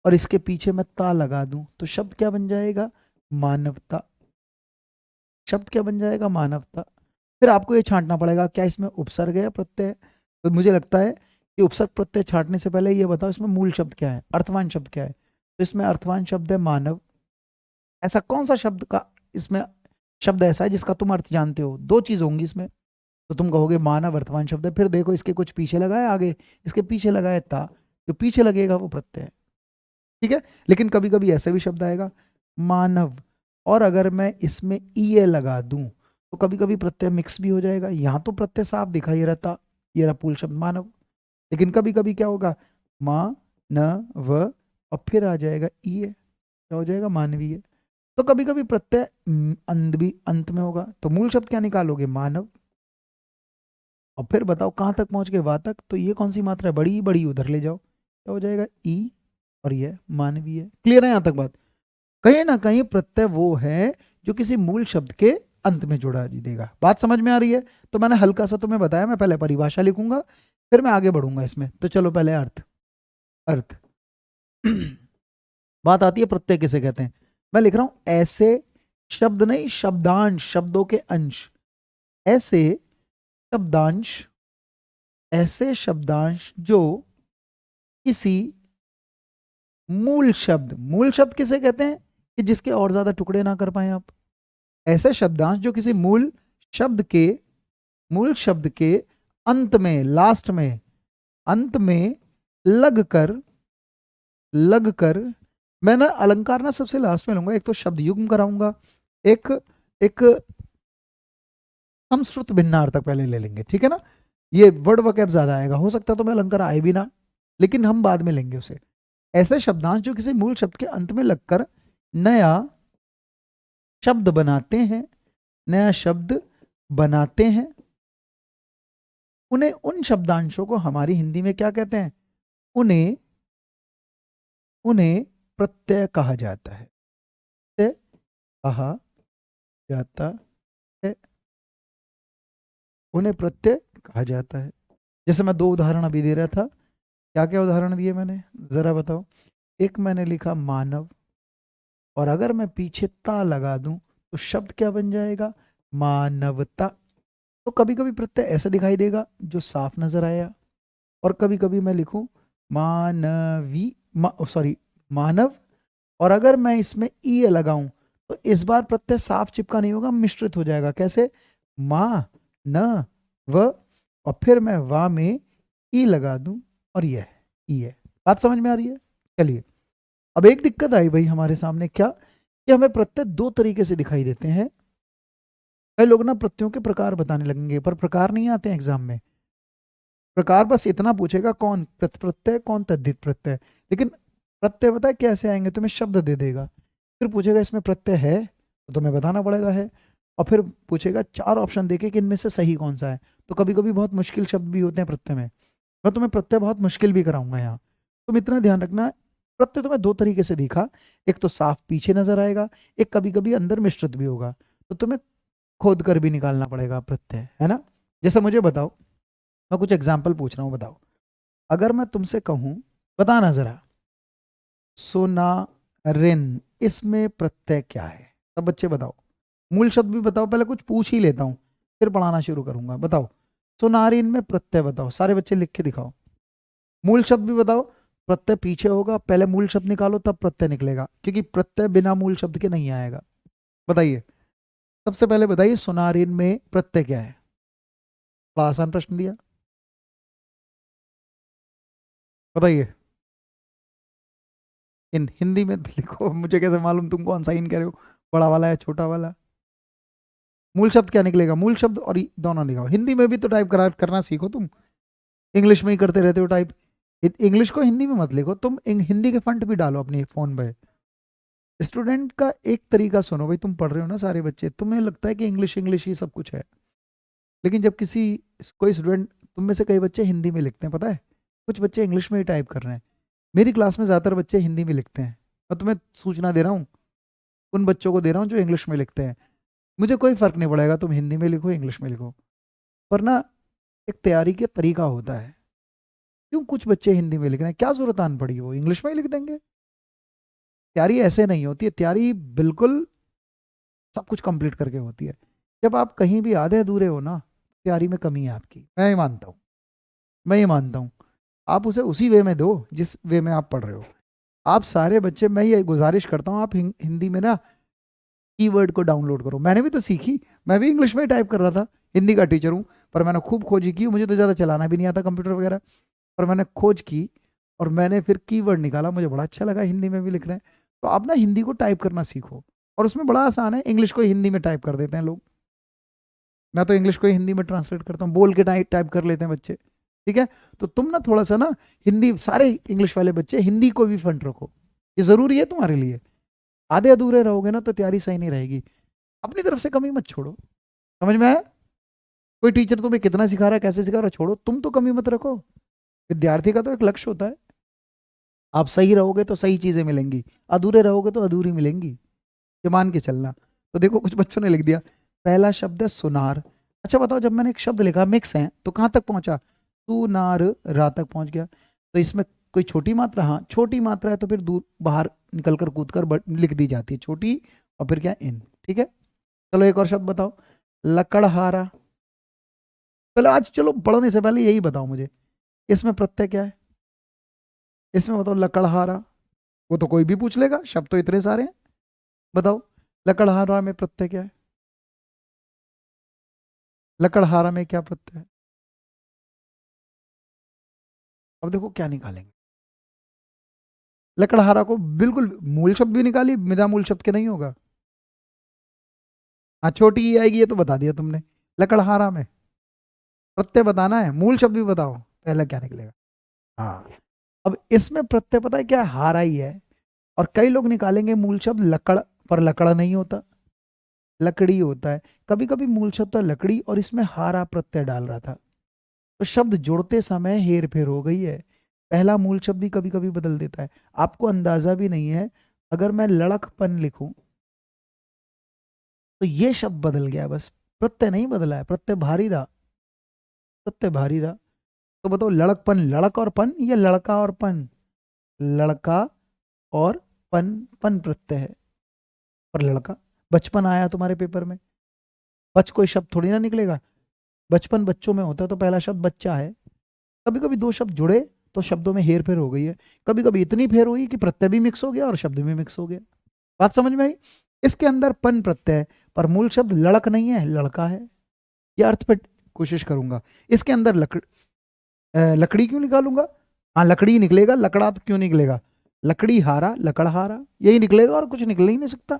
और इसके पीछे मैं ता लगा दूं, तो शब्द क्या बन जाएगा? मानवता। शब्द क्या बन जाएगा? मानवता। फिर आपको ये छांटना पड़ेगा, क्या इसमें उपसर्ग है या प्रत्यय है। तो मुझे लगता है कि उपसर्ग प्रत्यय छांटने से पहले ये बताओ इसमें मूल शब्द क्या है, अर्थवान शब्द क्या है। तो इसमें अर्थवान शब्द है मानव। ऐसा कौन सा शब्द का इसमें शब्द ऐसा है जिसका तुम अर्थ जानते हो? दो चीज होंगी इसमें, तो तुम कहोगे मानव अर्थवान शब्द है। फिर देखो इसके कुछ पीछे लगा है, आगे इसके पीछे लगा है ता, जो पीछे लगेगा वो प्रत्यय है, ठीक है। लेकिन कभी कभी ऐसा भी शब्द आएगा मानव, और अगर मैं इसमें ई लगा दूं तो कभी कभी प्रत्यय मिक्स भी हो जाएगा। यहां तो प्रत्यय साफ दिखाई रहता, ये रहा पूल शब्द मानव, लेकिन कभी कभी क्या होगा, मा न व, और फिर आ जाएगा ई, क्या हो जाएगा? मानवीय। तो कभी कभी प्रत्यय अंत भी अंत में होगा, तो मूल शब्द क्या निकालोगे? मानव। और फिर बताओ कहां तक पहुंच गए? वा तक। तो ये कौन सी मात्रा है? बड़ी बड़ी, उधर ले जाओ, क्या हो जाएगा? ई, और ये मानवीय। क्लियर है यहां तक बात? कहीं ना कहीं प्रत्यय वो है जो किसी मूल शब्द के अंत में जोड़ा देगा। बात समझ में आ रही है? तो मैंने हल्का सा तुम्हें बताया, मैं पहले परिभाषा लिखूंगा फिर मैं आगे बढ़ूंगा इसमें। तो चलो पहले अर्थ, अर्थ बात आती है प्रत्यय किसे कहते हैं। मैं लिख रहा हूं ऐसे शब्द नहीं, शब्दांश, शब्दों के अंश। ऐसे शब्दांश, ऐसे शब्दांश जो किसी मूल शब्द, मूल शब्द किसे कहते हैं? कि जिसके और ज्यादा टुकड़े ना कर पाए आप। ऐसे शब्दांश जो किसी मूल शब्द के, मूल शब्द के अंत में, लास्ट में, अंत में लग कर, लग कर, मैं ना अलंकार ना सबसे लास्ट में लूंगा। एक तो शब्द युग्म कराऊंगा, एक एक हम श्रुत भिन्नार्थक पहले ले लेंगे, ठीक है ना। ये वर्ड वकैब ज्यादा आएगा, हो सकता है तो मैं अलंकार आए भी ना, लेकिन हम बाद में लेंगे उसे। ऐसे शब्दांश जो किसी मूल शब्द के अंत में लगकर नया शब्द बनाते हैं, नया शब्द बनाते हैं, उन्हें, उन शब्दांशों को हमारी हिंदी में क्या कहते हैं? उन्हें, उन्हें प्रत्यय कहा जाता है। प्रत्यय कहा जाता है, उन्हें प्रत्यय कहा जाता है। जैसे मैं दो उदाहरण अभी दे रहा था, क्या क्या उदाहरण दिए मैंने, जरा बताओ। एक मैंने लिखा मानव, और अगर मैं पीछे ता लगा दूं तो शब्द क्या बन जाएगा? मानवता। तो कभी कभी प्रत्यय ऐसा दिखाई देगा जो साफ नजर आया, और कभी कभी मैं लिखूं मानवी, सॉरी मानव, और अगर मैं इसमें ई लगाऊं तो इस बार प्रत्यय साफ चिपका नहीं होगा, मिश्रित हो जाएगा। कैसे? मा न व, और फिर मैं वा में ई लगा दूं, और यह ई है। बात समझ में आ रही है? चलिए, अब एक दिक्कत आई भाई हमारे सामने, क्या कि हमें प्रत्यय दो तरीके से दिखाई देते हैं। कई लोग ना प्रत्ययों के प्रकार बताने लगेंगे, पर प्रकार नहीं आते हैं एग्जाम में। प्रकार बस इतना पूछेगा कौन तत् प्रत्यय कौन तद्धित प्रत्यय, लेकिन प्रत्यय पता है कैसे आएंगे? तुम्हें शब्द दे देगा, फिर पूछेगा इसमें प्रत्यय है, तो तुम्हें बताना पड़ेगा है, और फिर पूछेगा चार ऑप्शन देके कि इनमें से सही कौन सा है। तो कभी कभी बहुत मुश्किल शब्द भी होते हैं प्रत्यय में, मैं तुम्हें प्रत्यय बहुत मुश्किल भी कराऊंगा यहाँ। तुम इतना ध्यान रखना, प्रत्यय तुम्हें दो तरीके से दिखा, एक तो साफ पीछे नजर आएगा, एक कभी कभी अंदर मिश्रित भी होगा, तो तुम्हें खोद कर भी निकालना पड़ेगा प्रत्यय, है ना? जैसे मुझे बताओ, मैं कुछ एग्जाम्पल पूछ रहा हूँ, बताओ। अगर मैं तुमसे कहूं, बताना जरा, सोनारिन, इसमें प्रत्यय क्या है? सब बच्चे बताओ, मूल शब्द भी बताओ, पहले कुछ पूछ ही लेता हूं, फिर पढ़ाना शुरू करूंगा। बताओ, सोनारिन में प्रत्यय बताओ, सारे बच्चे लिख के दिखाओ। मूल शब्द भी बताओ, प्रत्यय पीछे होगा, पहले मूल शब्द निकालो तब प्रत्यय निकलेगा, क्योंकि प्रत्यय बिना मूल शब्द के नहीं आएगा। बताइए, सबसे पहले बताइए सोनारिन में प्रत्यय क्या है? बड़ा आसान प्रश्न दिया, बताइए। इन हिंदी में लिखो, मुझे कैसे मालूम तुम कौन सा इन कर रहे हो, बड़ा वाला या छोटा वाला? मूल शब्द क्या निकलेगा? मूल शब्द और दोनों लिखाओ। हिंदी में भी तो टाइप करना सीखो तुम, इंग्लिश में ही करते रहते हो टाइप। इंग्लिश को हिंदी में मत लिखो तुम, हिंदी के फंट भी डालो अपने फोन पे। स्टूडेंट का एक तरीका सुनो भाई, तुम पढ़ रहे हो ना सारे बच्चे, तुम्हें लगता है कि इंग्लिश इंग्लिश ही सब कुछ है, लेकिन जब किसी कोई स्टूडेंट, तुम में से कई बच्चे हिंदी में लिखते हैं पता है, कुछ बच्चे इंग्लिश में ही टाइप कर रहे हैं। मेरी क्लास में ज़्यादातर बच्चे हिंदी में लिखते हैं, मैं तुम्हें सूचना दे रहा हूँ, उन बच्चों को दे रहा हूँ जो इंग्लिश में लिखते हैं। मुझे कोई फ़र्क नहीं पड़ेगा तुम हिंदी में लिखो इंग्लिश में लिखो, पर ना एक तैयारी का तरीका होता है। क्यों कुछ बच्चे हिंदी में लिख रहे हैं, क्या जरूरत आन पड़ी, वो इंग्लिश में ही लिख देंगे? तैयारी ऐसे नहीं होती है, तैयारी बिल्कुल सब कुछ कंप्लीट करके होती है। जब आप कहीं भी आधे अधूरे हो ना, तैयारी में कमी है आपकी, मैं ये मानता हूँ, मैं ये मानता हूँ। आप उसे उसी वे में दो जिस वे में आप पढ़ रहे हो। आप सारे बच्चे, मैं ये गुजारिश करता हूँ, आप हिंदी में ना कीवर्ड को डाउनलोड करो। मैंने भी तो सीखी, मैं भी इंग्लिश में ही टाइप कर रहा था, हिंदी का टीचर हूँ, पर मैंने खूब खोजी की, मुझे तो ज़्यादा चलाना भी नहीं आता कंप्यूटर वगैरह, पर मैंने खोज की और मैंने फिर कीवर्ड निकाला, मुझे बड़ा अच्छा लगा, हिंदी में भी लिख रहे हैं। तो आप ना हिंदी को टाइप करना सीखो, और उसमें बड़ा आसान है, इंग्लिश को हिंदी में टाइप कर देते हैं लोग, मैं तो इंग्लिश को हिंदी में ट्रांसलेट करता हूँ, बोल के टाइप कर लेते हैं बच्चे। ठीक है, तो तुम ना थोड़ा सा ना हिंदी, सारे इंग्लिश वाले बच्चे हिंदी को भी फ्रंट रखो, ये जरूरी है तुम्हारे लिए। आधे अधूरे रहोगे ना तो तैयारी सही नहीं रहेगी। अपनी तरफ से कमी मत छोड़ो, समझ में आया? कोई टीचर तुम्हें कितना सिखा रहा है, कैसे सिखा रहा है, छोड़ो, तुम तो कमी मत रखो। विद्यार्थी का तो एक लक्ष्य होता है, आप सही रहोगे तो सही चीजें मिलेंगी, अधूरे रहोगे तो अधूरी मिलेंगी, ये मान के चलना। तो देखो कुछ बच्चों ने लिख दिया, पहला शब्द है सुनार। अच्छा बताओ, जब मैंने एक शब्द लिखा मिक्स है तो कहाँ तक पहुंचा? तू नार रा तक पहुंच गया, तो इसमें कोई छोटी मात्रा? हाँ छोटी मात्रा है, तो फिर दूर बाहर निकल कर कूद कर लिख दी जाती है छोटी, और फिर क्या, इन। ठीक है, चलो एक और शब्द बताओ, लकड़हारा। पहले आज चलो पढ़ने से पहले यही बताओ मुझे, इसमें प्रत्यय क्या है? इसमें बताओ लकड़हारा, वो तो कोई भी पूछ लेगा, शब्द तो इतने सारे हैं। बताओ लकड़हारा में प्रत्यय क्या है? लकड़हारा में क्या प्रत्यय है? अब देखो क्या निकालेंगे, लकड़हारा को बिल्कुल मूल शब्द भी निकाली, बिना मूल शब्द के नहीं होगा। हाँ छोटी ही आएगी, ये तो बता दिया तुमने। लकड़हारा में प्रत्यय बताना है, मूल शब्द भी बताओ, पहले क्या निकलेगा? हाँ, अब इसमें प्रत्यय पता है क्या है? हारा ही है। और कई लोग निकालेंगे मूल शब्द लकड़, पर लकड़ नहीं होता, लकड़ी होता है। कभी कभी मूल शब्द था लकड़ी और इसमें हारा प्रत्यय डाल रहा था, तो शब्द जोड़ते समय हेर फेर हो गई है। पहला मूल शब्द भी कभी कभी बदल देता है, आपको अंदाजा भी नहीं है। अगर मैं लड़कपन लिखूं तो ये शब्द बदल गया, बस प्रत्यय नहीं बदला है, प्रत्यय भारी रहा, प्रत्यय भारी रहा। तो बताओ लड़कपन, लड़क और पन या लड़का और पन? लड़का और पन, पन प्रत्यय है, पर लड़का। बचपन आया तुम्हारे पेपर में, बच कोई शब्द थोड़ी ना निकलेगा, बचपन बच्चों में होता है तो पहला शब्द बच्चा है। कभी कभी दो शब्द जुड़े तो शब्दों में हेर फेर हो गई है, कभी कभी इतनी फेर हुई कि प्रत्यय भी मिक्स हो गया और शब्द भी मिक्स हो गया। बात समझ में आई? इसके अंदर पन प्रत्यय है, पर मूल शब्द लड़क नहीं है, लड़का है। ये अर्थ पे कोशिश करूंगा। इसके अंदर लकड़ी क्यों निकालूंगा? हाँ लकड़ी निकलेगा, लकड़ा तो क्यों निकलेगा? लकड़ी हारा, लकड़हारा, यही निकलेगा और कुछ निकल ही नहीं सकता।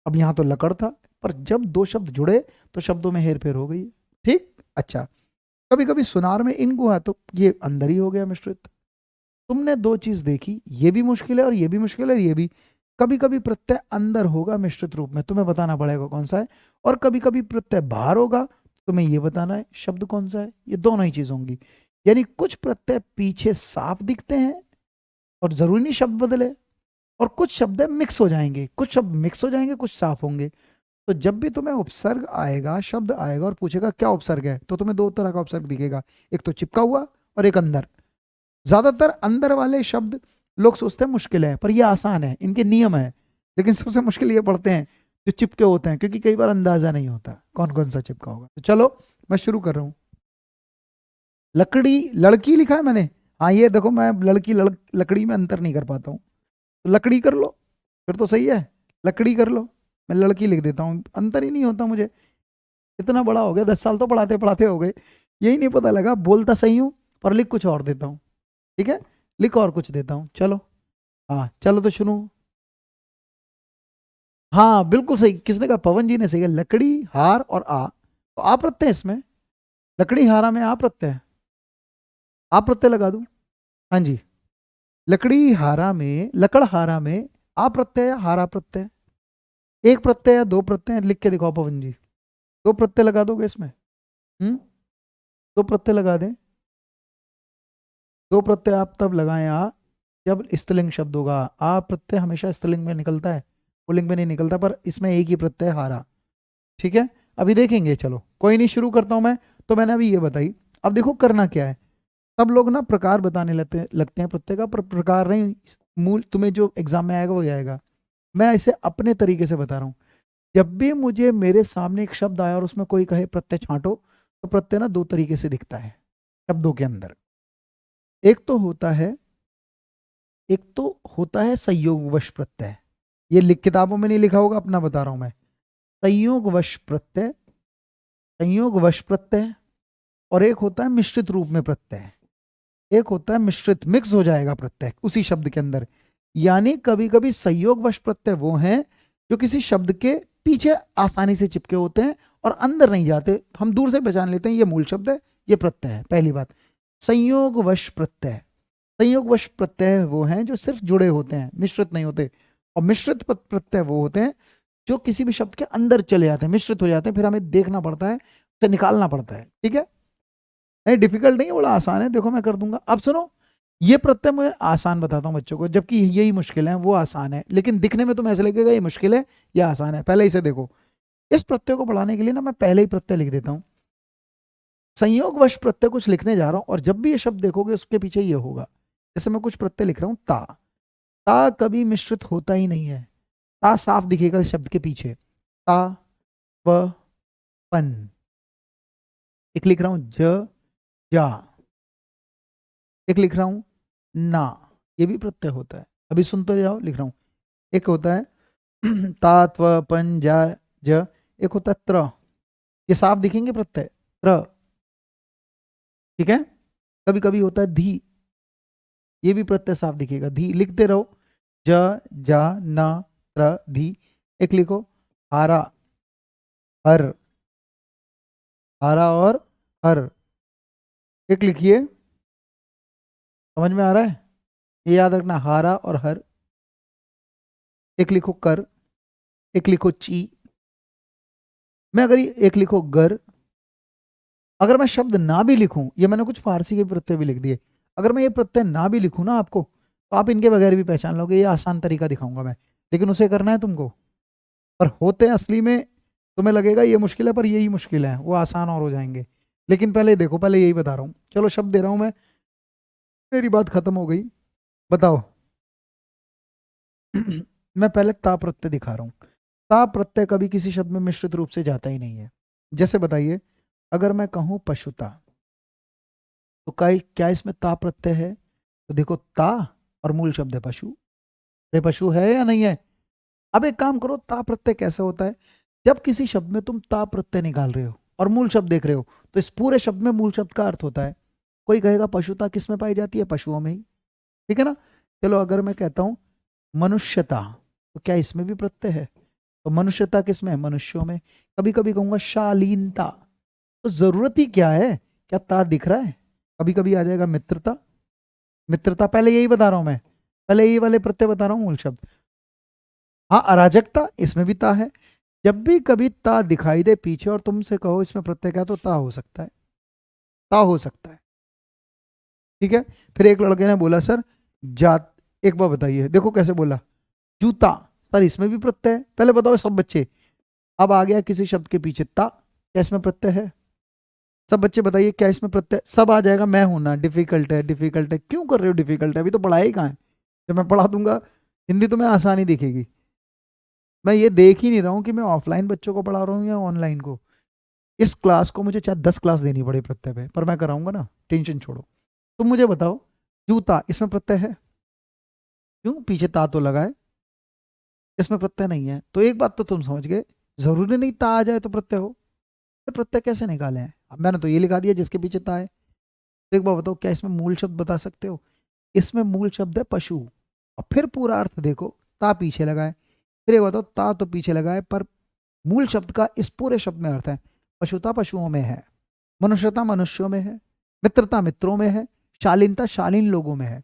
अब यहाँ तो लकड़ था, पर जब दो शब्द जुड़े तो शब्दों में हेर फेर हो गई। ठीक, अच्छा। कभी कभी सुनार में इन गुहा, तो ये अंदर ही हो गया मिश्रित। तुमने दो चीज देखी, ये भी मुश्किल है और ये भी मुश्किल है, ये भी। कभी कभी प्रत्यय अंदर होगा मिश्रित रूप में, तुम्हें बताना पड़ेगा कौन सा है, और कभी कभी प्रत्यय बाहर होगा, तुम्हें ये बताना है शब्द कौन सा है। ये दोनों ही चीज होंगी। यानी कुछ प्रत्यय पीछे साफ दिखते हैं और जरूरी नहीं शब्द बदले, और कुछ शब्द मिक्स हो जाएंगे, कुछ शब्द मिक्स हो जाएंगे, कुछ साफ होंगे। तो जब भी तुम्हें उपसर्ग आएगा, शब्द आएगा और पूछेगा क्या उपसर्ग है, तो तुम्हें दो तरह का उपसर्ग दिखेगा, एक तो चिपका हुआ और एक अंदर। ज्यादातर अंदर वाले शब्द लोग सोचते हैं मुश्किल है, पर ये आसान है, इनके नियम है। लेकिन सबसे मुश्किल ये पड़ते हैं जो चिपके होते हैं, क्योंकि कई बार अंदाजा नहीं होता कौन कौन सा चिपका होगा। तो चलो मैं शुरू कर रहा हूं। लकड़ी, लड़की लिखा है मैंने। हाँ ये देखो, मैं लड़की लकड़ी में अंतर नहीं कर पाता हूँ, तो लकड़ी कर लो, फिर तो सही है। लकड़ी कर लो, मैं लड़की लिख देता हूँ, अंतर ही नहीं होता मुझे। इतना बड़ा हो गया, 10 साल तो पढ़ाते पढ़ाते हो गए, यही नहीं पता लगा बोलता सही हूँ पर लिख कुछ और देता हूँ। ठीक है, लिख और कुछ देता हूँ। चलो, हाँ चलो तो सुनो। हाँ बिल्कुल सही, किसने कहा? पवन जी ने सही कहा, लकड़ी हार और आ, तो आ प्रत्यय इसमें, लकड़ी हारा में आ प्रत्यय है। आ प्रत्यय लगा दूं? हाँ जी, लकड़ी हारा में, लकड़ हारा में आ प्रत्यय या हारा प्रत्यय, एक प्रत्यय या दो प्रत्यय लिख के दिखाओ पवन जी। दो प्रत्यय लगा दोगे इसमें? दो प्रत्यय लगा दें। दो प्रत्यय आप तब लगाएं आ जब स्त्रीलिंग शब्द होगा। आ प्रत्यय हमेशा स्त्रीलिंग में निकलता है, पुल्लिंग में नहीं निकलता, पर इसमें एक ही प्रत्यय हारा। ठीक है, अभी देखेंगे, चलो कोई नहीं, शुरू करता हूं मैं। तो मैंने अभी ये बताई, अब देखो करना क्या है। सब लोग ना प्रकार बताने लगते हैं प्रत्यय का, पर प्रकार नहीं, मूल तुम्हें जो एग्जाम में आएगा वही आएगा। मैं इसे अपने तरीके से बता रहा हूँ। जब भी मुझे मेरे सामने एक शब्द आया और उसमें कोई कहे प्रत्यय छांटो, तो प्रत्यय ना दो तरीके से दिखता है शब्दों के अंदर। एक तो होता है, एक तो होता है संयोगवश प्रत्यय। ये लिख किताबों में नहीं लिखा होगा, अपना बता रहा हूं मैं। संयोगवश प्रत्यय, संयोगवश प्रत्यय। और एक होता है मिश्रित रूप में प्रत्यय, एक होता है मिश्रित, मिक्स हो जाएगा प्रत्यय उसी शब्द के अंदर। यानी कभी कभी संयोगवश प्रत्यय वो हैं जो किसी शब्द के पीछे आसानी से चिपके होते हैं और अंदर नहीं जाते, हम दूर से पहचान लेते हैं ये मूल शब्द है, ये प्रत्यय है। पहली बात, संयोगवश प्रत्यय। संयोगवश प्रत्यय वो हैं जो सिर्फ जुड़े होते हैं, मिश्रित नहीं होते। और मिश्रित प्रत्यय वो होते हैं जो किसी भी शब्द के अंदर चले जाते हैं, मिश्रित हो जाते हैं, फिर हमें देखना पड़ता है, उसे निकालना पड़ता है। ठीक है, नहीं डिफिकल्ट नहीं है, बड़ा आसान है, देखो मैं कर दूंगा। अब सुनो, ये प्रत्यय मैं आसान बताता हूँ बच्चों को, जबकि यही मुश्किल है, वो आसान है, लेकिन दिखने में तुम्हें ऐसे लगेगा ये मुश्किल है, ये आसान है। पहले इसे देखो। इस प्रत्यय को पढ़ाने के लिए ना मैं पहले ही प्रत्यय लिख देता हूँ। संयोगवश प्रत्यय कुछ लिखने जा रहा हूं, और जब भी ये शब्द देखोगे उसके पीछे ये होगा। जैसे मैं कुछ प्रत्यय लिख रहा हूं, ता, ता कभी मिश्रित होता ही नहीं है, ता साफ दिखेगा इस शब्द के पीछे। ता, व, पन। एक लिख रहा हूं ज, जा, एक लिख रहा हूं ना, ये भी प्रत्यय होता है। अभी सुनते जाओ, लिख रहा हूं। एक होता है ता, त्व, पन, जा, ज। एक होता है त्र, ये साफ दिखेंगे प्रत्यय, त्र। ठीक है, कभी कभी होता है धी, ये भी प्रत्यय साफ दिखेगा, धी। लिखते रहो, ज, जा, ना, त्र, धी। एक लिखो हारा, हर, हारा और हर। एक लिखिए, समझ में आ रहा है? ये याद रखना, हारा और हर। एक लिखो कर, एक लिखो ची। मैं अगर ये एक लिखो गर, अगर मैं शब्द ना भी लिखूं, ये मैंने कुछ फारसी के प्रत्यय भी लिख दिए, अगर मैं ये प्रत्यय ना भी लिखूं ना आपको, तो आप इनके बगैर भी पहचान लोगे। ये आसान तरीका दिखाऊंगा मैं, लेकिन उसे करना है तुमको। पर होते हैं असली में, तुम्हें लगेगा ये मुश्किल है, पर यही मुश्किल है, वो आसान और हो जाएंगे। लेकिन पहले देखो, पहले यही बता रहा हूँ। चलो शब्द दे रहा हूं मैं, मेरी बात खत्म हो गई, बताओ। मैं पहले ता प्रत्यय दिखा रहा हूँ। ता प्रत्यय कभी किसी शब्द में मिश्रित रूप से जाता ही नहीं है। जैसे बताइए, अगर मैं कहूं पशुता, तो क्या इसमें ता प्रत्यय है? तो देखो, ता और मूल शब्द है पशु। अरे पशु है या नहीं है? अब एक काम करो, ता प्रत्यय कैसे होता है? जब किसी शब्द में तुम ता प्रत्यय निकाल रहे हो और मूल शब्द देख रहे हो, तो इस पूरे शब्द में मूल शब्द का अर्थ होता है। कोई कहेगा पशुता किस में पाई जाती है? पशुओं में ही। ठीक है ना? चलो, अगर मैं कहता हूं मनुष्यता, तो क्या इसमें भी प्रत्यय है? तो मनुष्यता किस में है? मनुष्यों में। कभी कभी कहूंगा शालीनता, तो जरूरत ही क्या है? क्या ता दिख रहा है? कभी कभी आ जाएगा मित्रता। मित्रता, पहले यही बता रहा हूं मैं, पहले यही वाले प्रत्यय बता रहा हूं, मूल शब्द। हाँ, अराजकता, इसमें भी ता है। जब भी कभी ता दिखाई दे पीछे और तुमसे कहो इसमें प्रत्यय क्या है, तो ता हो सकता है, ता हो सकता है। ठीक है। फिर एक लड़के ने बोला, सर जात, एक बार बताइए, देखो कैसे बोला, जूता। सर इसमें भी प्रत्यय है। पहले बताओ सब बच्चे, अब आ गया किसी शब्द के पीछे ता, क्या इसमें प्रत्यय है? सब बच्चे बताइए, क्या इसमें प्रत्यय? सब आ जाएगा मैं हूं ना, डिफिकल्ट है, डिफिकल्ट है, क्यों कर रहे हो डिफिकल्ट है? अभी तो पढ़ाई कहाँ है? जब मैं पढ़ा दूंगा हिंदी, तो मैं आसानी दिखेगी। मैं ये देख ही नहीं रहा हूँ कि मैं ऑफलाइन बच्चों को पढ़ा रहा हूँ या ऑनलाइन को। इस क्लास को मुझे चाहे 10 क्लास देनी पड़े प्रत्यय पे, पर मैं कराऊंगा ना, टेंशन छोड़ो। तुम मुझे बताओ, जूता, इसमें प्रत्यय है? क्यों? पीछे ता तो लगा है, इसमें प्रत्यय नहीं है। तो एक बात तो तुम समझ गए, जरूरी नहीं ता आ जाए तो प्रत्यय हो। तो प्रत्यय कैसे निकाले हैं? अब मैंने तो ये लिखा दिया जिसके पीछे ता है। तो एक बार बताओ, क्या इसमें मूल शब्द बता सकते हो? इसमें मूल शब्द है पशु, और फिर पूरा अर्थ देखो, ता पीछे लगा है। फिर एक बताओ, ता तो पीछे लगा है, पर मूल शब्द का इस पूरे शब्द में अर्थ है। पशुता पशुओं में है, मनुष्यता मनुष्यों में है, मित्रता मित्रों में है, शालीनता शालीन लोगों में है।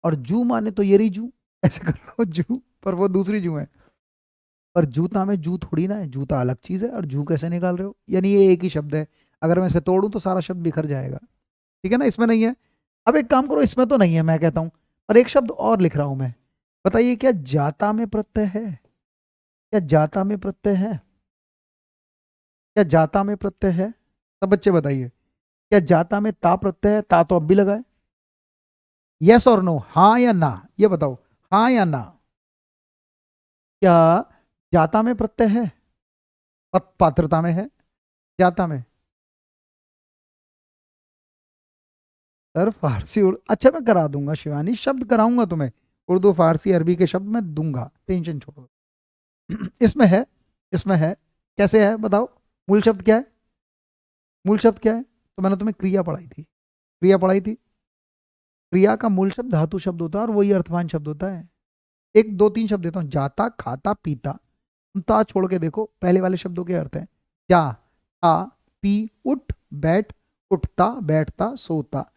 और जू माने तो ये रही जू, ऐसे कर लो जू, पर वो दूसरी जू है। पर जूता में जू थोड़ी ना है, जूता अलग चीज है, और जू कैसे निकाल रहे हो? यानी ये एक ही शब्द है, अगर मैं इसे तोड़ूं तो सारा शब्द बिखर जाएगा। ठीक है ना? इसमें नहीं है। अब एक काम करो, इसमें तो नहीं है मैं कहता हूं, और एक शब्द और लिख रहा हूं मैं। बताइए, क्या जाता में प्रत्यय है? क्या जाता में प्रत्यय है? क्या जाता में प्रत्यय है? सब बच्चे बताइए, क्या जाता में ता प्रत्यय है? ता तो अब भी लगा है। यस और नो, हाँ या ना, ये बताओ, हाँ या ना। क्या जाता में प्रत्यय है? पात्रता में है, जाता में। सर फारसी अच्छा, मैं करा दूंगा शिवानी, शब्द कराऊंगा तुम्हें, उर्दू फारसी अरबी के शब्द मैं दूंगा, टेंशन छोड़ो। इसमें है, इसमें है। कैसे है बताओ? मूल शब्द क्या है? मूल शब्द क्या है? तो मैंने तुम्हें क्रिया पढ़ाई थी, क्रिया पढ़ाई थी। क्रिया का मूल शब्द धातु शब्द होता है, और वही अर्थवान शब्द होता है। एक दो तीन शब्द देता हूँ, जाता, खाता, पीता। तुम ता छोड़ के देखो, पहले वाले शब्दों के अर्थ है, जा, ता, पी, उठ, बैठ, उठता, बैठता, सोता।